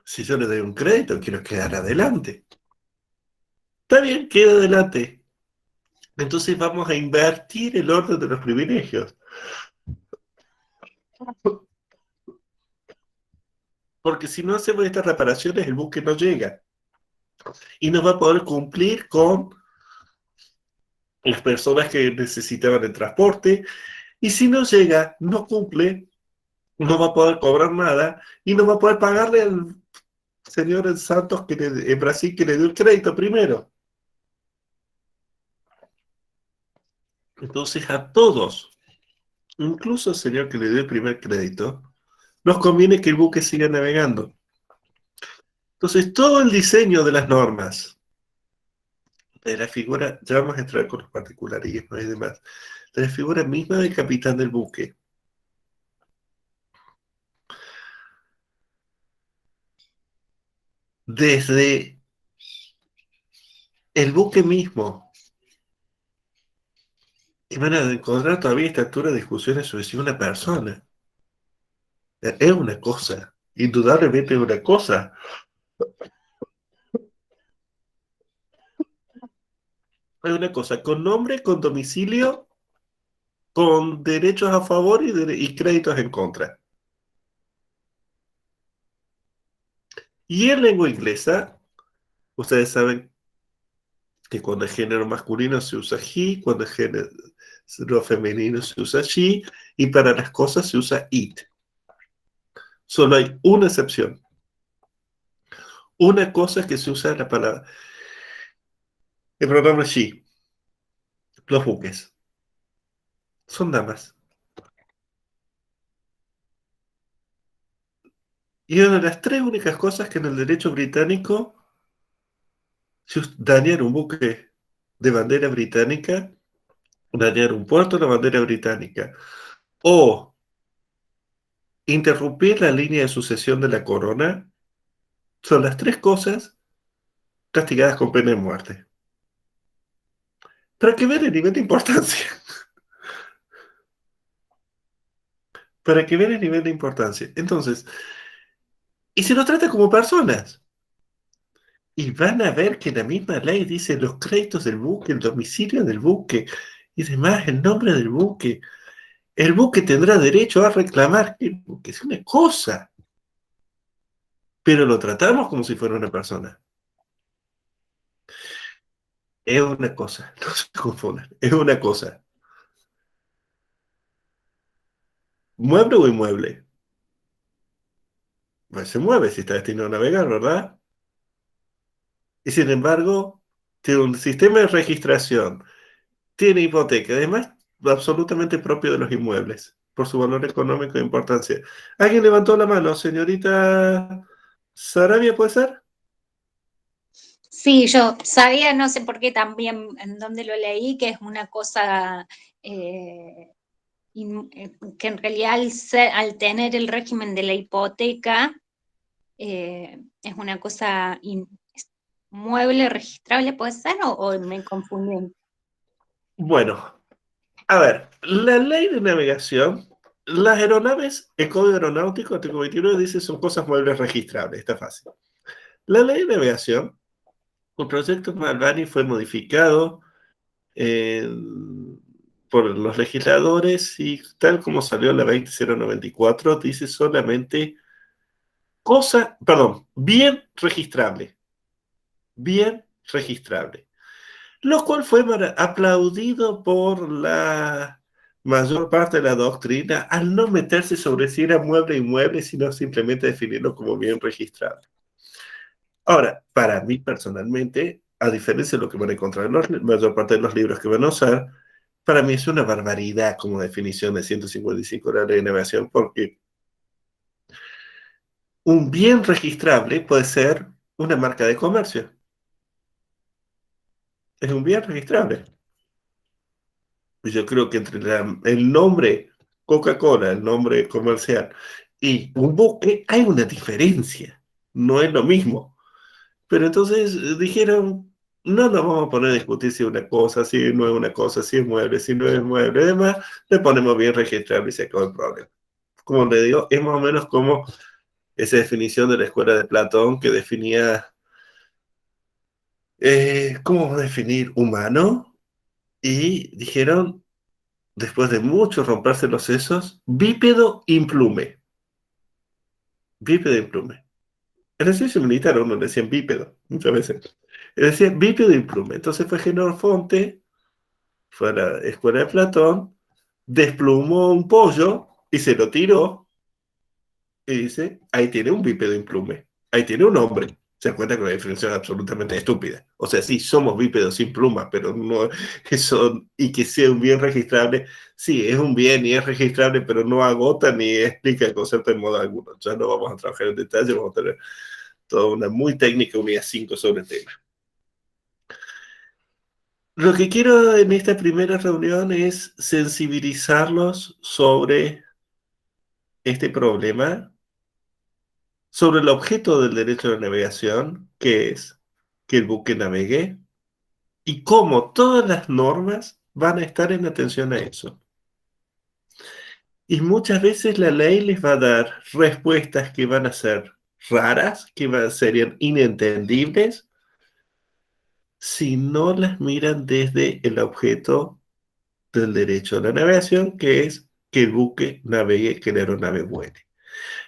Si yo le doy un crédito, quiero quedar adelante. Está bien, queda adelante. Entonces vamos a invertir el orden de los privilegios. Porque si no hacemos estas reparaciones, el buque no llega. Y no va a poder cumplir con las personas que necesitaban el transporte. Y si no llega, no cumple, no va a poder cobrar nada y no va a poder pagarle al señor en Santos en Brasil que le dio el crédito primero. Entonces a todos, incluso al señor que le dio el primer crédito, nos conviene que el buque siga navegando. Entonces todo el diseño de las normas, de la figura, ya vamos a entrar con los particularismos y demás, de la figura misma del capitán del buque, desde el buque mismo, y van a encontrar todavía a esta altura discusiones sobre si una persona es una cosa, indudablemente es una cosa. Es una cosa, con nombre, con domicilio, con derechos a favor y créditos en contra. Y en lengua inglesa, ustedes saben que cuando es género masculino se usa he, cuando es género femenino se usa she, y para las cosas se usa it. Solo hay una excepción. Una cosa es que se usa la palabra, el pronombre she, los buques. Son damas. Y una de las tres únicas cosas que en el derecho británico, dañar un buque de bandera británica, dañar un puerto de bandera británica, o interrumpir la línea de sucesión de la corona, son las tres cosas castigadas con pena de muerte. Para que vean el nivel de importancia. Para que vean el nivel de importancia. Entonces, y se los trata como personas. Y van a ver que la misma ley dice los créditos del buque, el domicilio del buque y demás, el nombre del buque. El buque tendrá derecho a reclamar que el buque es una cosa. Pero lo tratamos como si fuera una persona. Es una cosa, no se confundan, es una cosa. ¿Mueble o inmueble? Pues se mueve si está destinado a navegar, ¿verdad? Y sin embargo, tiene un sistema de registración, tiene hipoteca, además absolutamente propio de los inmuebles, por su valor económico e importancia. ¿Alguien levantó la mano? Señorita Sarabia, ¿puede ser? Sí, yo sabía, no sé por qué también en donde lo leí, que es una cosa que en realidad al tener el régimen de la hipoteca, es una cosa mueble, registrable, ¿puede ser? ¿O me confundí? Bueno, a ver, la ley de navegación, las aeronaves, el Código Aeronáutico, artículo 29, dice son cosas muebles registrables, está fácil. La ley de navegación, el proyecto Malvani fue modificado por los legisladores y tal como salió la 20094, dice solamente bien registrable. Bien registrable. Lo cual fue aplaudido por la mayor parte de la doctrina al no meterse sobre si era mueble inmueble, sino simplemente definirlo como bien registrable. Ahora, para mí personalmente, a diferencia de lo que van a encontrar en la mayor parte de los libros que van a usar, para mí es una barbaridad como definición de 155 de la ley de navegación, porque un bien registrable puede ser una marca de comercio. Es un bien registrable. Yo creo que entre el nombre Coca-Cola, el nombre comercial, y un buque, hay una diferencia, no es lo mismo. Pero entonces dijeron, no nos vamos a poner a discutir si es una cosa, si no es una cosa, si es mueble, si no es mueble, además le ponemos bien registrable y se acabó el problema. Como le digo, es más o menos como esa definición de la escuela de Platón que definía cómo definir humano, y dijeron, después de mucho romperse los sesos, bípedo implume. Bípedo implume. En el servicio militar a uno le decían bípedo, muchas veces. Le decían bípedo implume. Entonces fue Jenofonte, fue a la escuela de Platón, desplumó un pollo y se lo tiró y dice, ahí tiene un bípedo implume, ahí tiene un hombre. Se cuenta con una definición absolutamente estúpida. O sea, sí, somos bípedos sin plumas, pero no eso, y que sea un bien registrable, sí, es un bien y es registrable, pero no agota ni explica el concepto en modo alguno. Ya no vamos a trabajar en detalle, vamos a tener toda una muy técnica unidad 5 sobre el tema. Lo que quiero en esta primera reunión es sensibilizarlos sobre este problema, sobre el objeto del derecho de navegación, que es que el buque navegue, y cómo todas las normas van a estar en atención a eso. Y muchas veces la ley les va a dar respuestas que van a ser raras, que serían inentendibles, si no las miran desde el objeto del derecho a la navegación, que es que el buque navegue, que la aeronave vuele.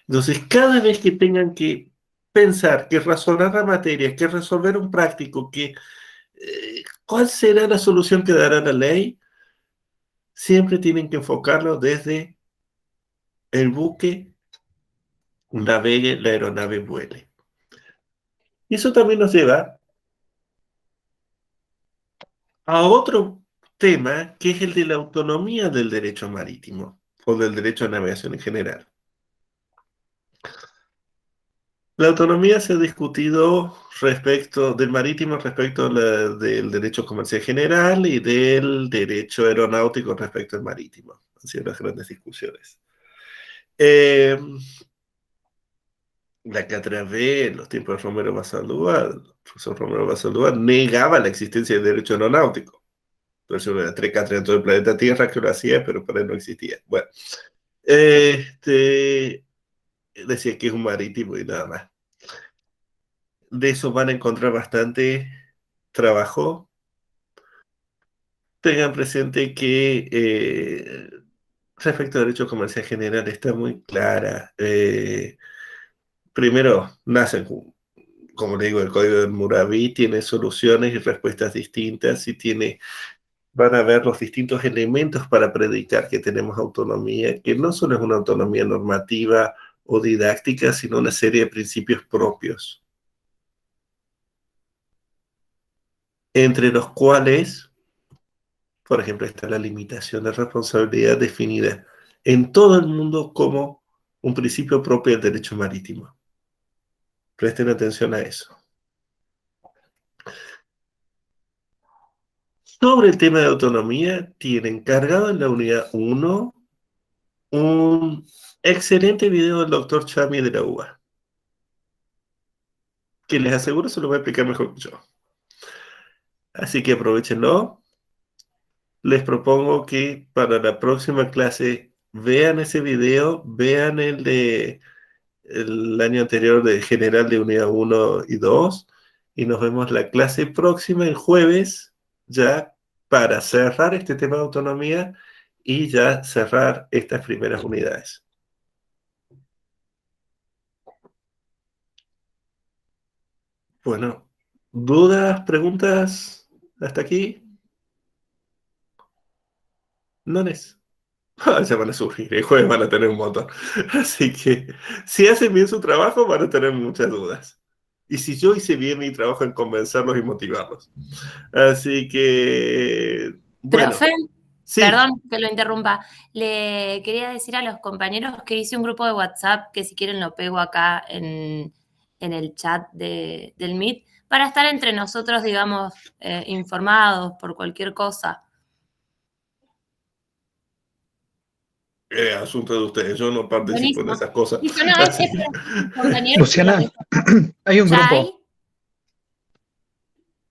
Entonces, cada vez que tengan que pensar, que razonar la materia, que resolver un práctico, ¿cuál será la solución que dará la ley? Siempre tienen que enfocarlo desde el buque navegue, la aeronave vuele. Y eso también nos lleva a otro tema, que es el de la autonomía del derecho marítimo, o del derecho a navegación en general. La autonomía se ha discutido respecto del marítimo, respecto del derecho comercial general y del derecho aeronáutico respecto al marítimo. Han sido las grandes discusiones. La cátedra B, en los tiempos de Romero Basalúa, el profesor Romero Basalúa negaba la existencia del derecho aeronáutico. Entonces, había tres cátedras en todo el planeta Tierra que lo hacía, pero para él no existía. Bueno, decía que es un marítimo y nada más. De eso van a encontrar bastante trabajo. Tengan presente que respecto al derecho comercial general está muy clara. Primero, nacen, como le digo, el código de Hammurabi tiene soluciones y respuestas distintas y van a ver los distintos elementos para predicar que tenemos autonomía, que no solo es una autonomía normativa o didáctica, sino una serie de principios propios, entre los cuales, por ejemplo, está la limitación de responsabilidad definida en todo el mundo como un principio propio del derecho marítimo. Presten atención a eso. Sobre el tema de autonomía, tienen cargado en la unidad 1 un excelente video del doctor Chami de la UBA, que les aseguro se lo voy a explicar mejor que yo. Así que aprovechenlo. Les propongo que para la próxima clase vean ese video, vean el de el año anterior de general de unidad 1 y 2, y nos vemos la clase próxima el jueves, ya para cerrar este tema de autonomía y ya cerrar estas primeras unidades. Bueno, ¿dudas, preguntas hasta aquí? No les. Ya van a surgir, el jueves van a tener un montón. Así que si hacen bien su trabajo, van a tener muchas dudas. Y si yo hice bien mi trabajo en convencerlos y motivarlos. Así que, bueno. Profe, Sí. perdón que lo interrumpa. Le quería decir a los compañeros que hice un grupo de WhatsApp, que si quieren lo pego acá en el chat del Meet, para estar entre nosotros, digamos, informados por cualquier cosa. Asunto de ustedes, yo no participo en Buenísimo. esas cosas. Listo, no, Así es que- compañeros. Luciana, hay un ¿Ya grupo.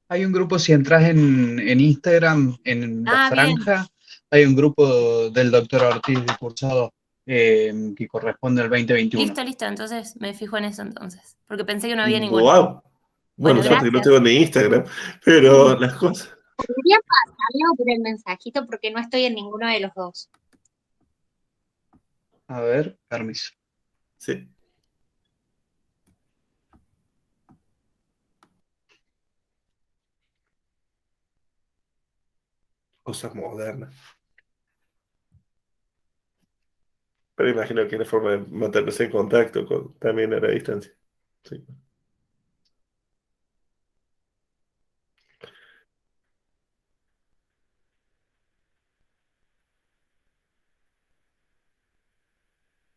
Hay un grupo, si entras en Instagram, en la bien. franja, hay un grupo del doctor Ortiz de cursado que corresponde al 2021. Listo, entonces me fijo en eso entonces, porque pensé que no había ninguno. Wow. Bueno, Bueno, suerte que no gracias. tengo ni Instagram, pero las cosas. Podría pasarlo por el mensajito porque no estoy en ninguno de los dos. A ver, permiso. Sí. Cosas modernas. Pero imagino que hay una forma de mantenerse en contacto también a la distancia. Sí.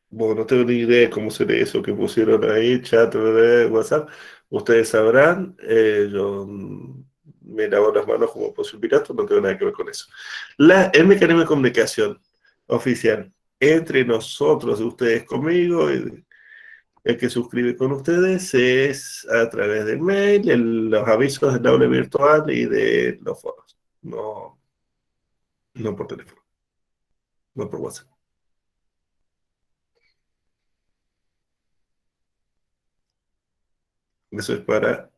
Bueno, no tengo ni idea de cómo será eso que pusieron ahí, chat, WhatsApp. Ustedes sabrán, yo me lavo las manos como posible pirata, no tengo nada que ver con eso. El mecanismo de comunicación oficial entre nosotros, ustedes conmigo, el que suscribe con ustedes es a través del mail, los avisos del aula virtual y de los foros. No, no por teléfono, no por WhatsApp. Eso es para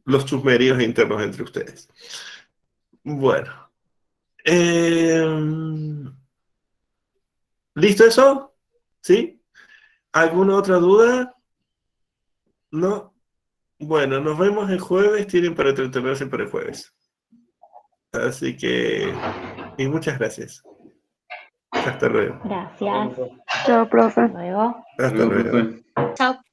los chusmeríos internos entre ustedes. Bueno. ¿Listo eso? ¿Sí? ¿Alguna otra duda? ¿No? Bueno, nos vemos el jueves. Tienen para entretenerse para el jueves. Así que... Y muchas gracias. Hasta luego. Gracias. Chao, profe. Hasta luego. Hasta luego. Chao.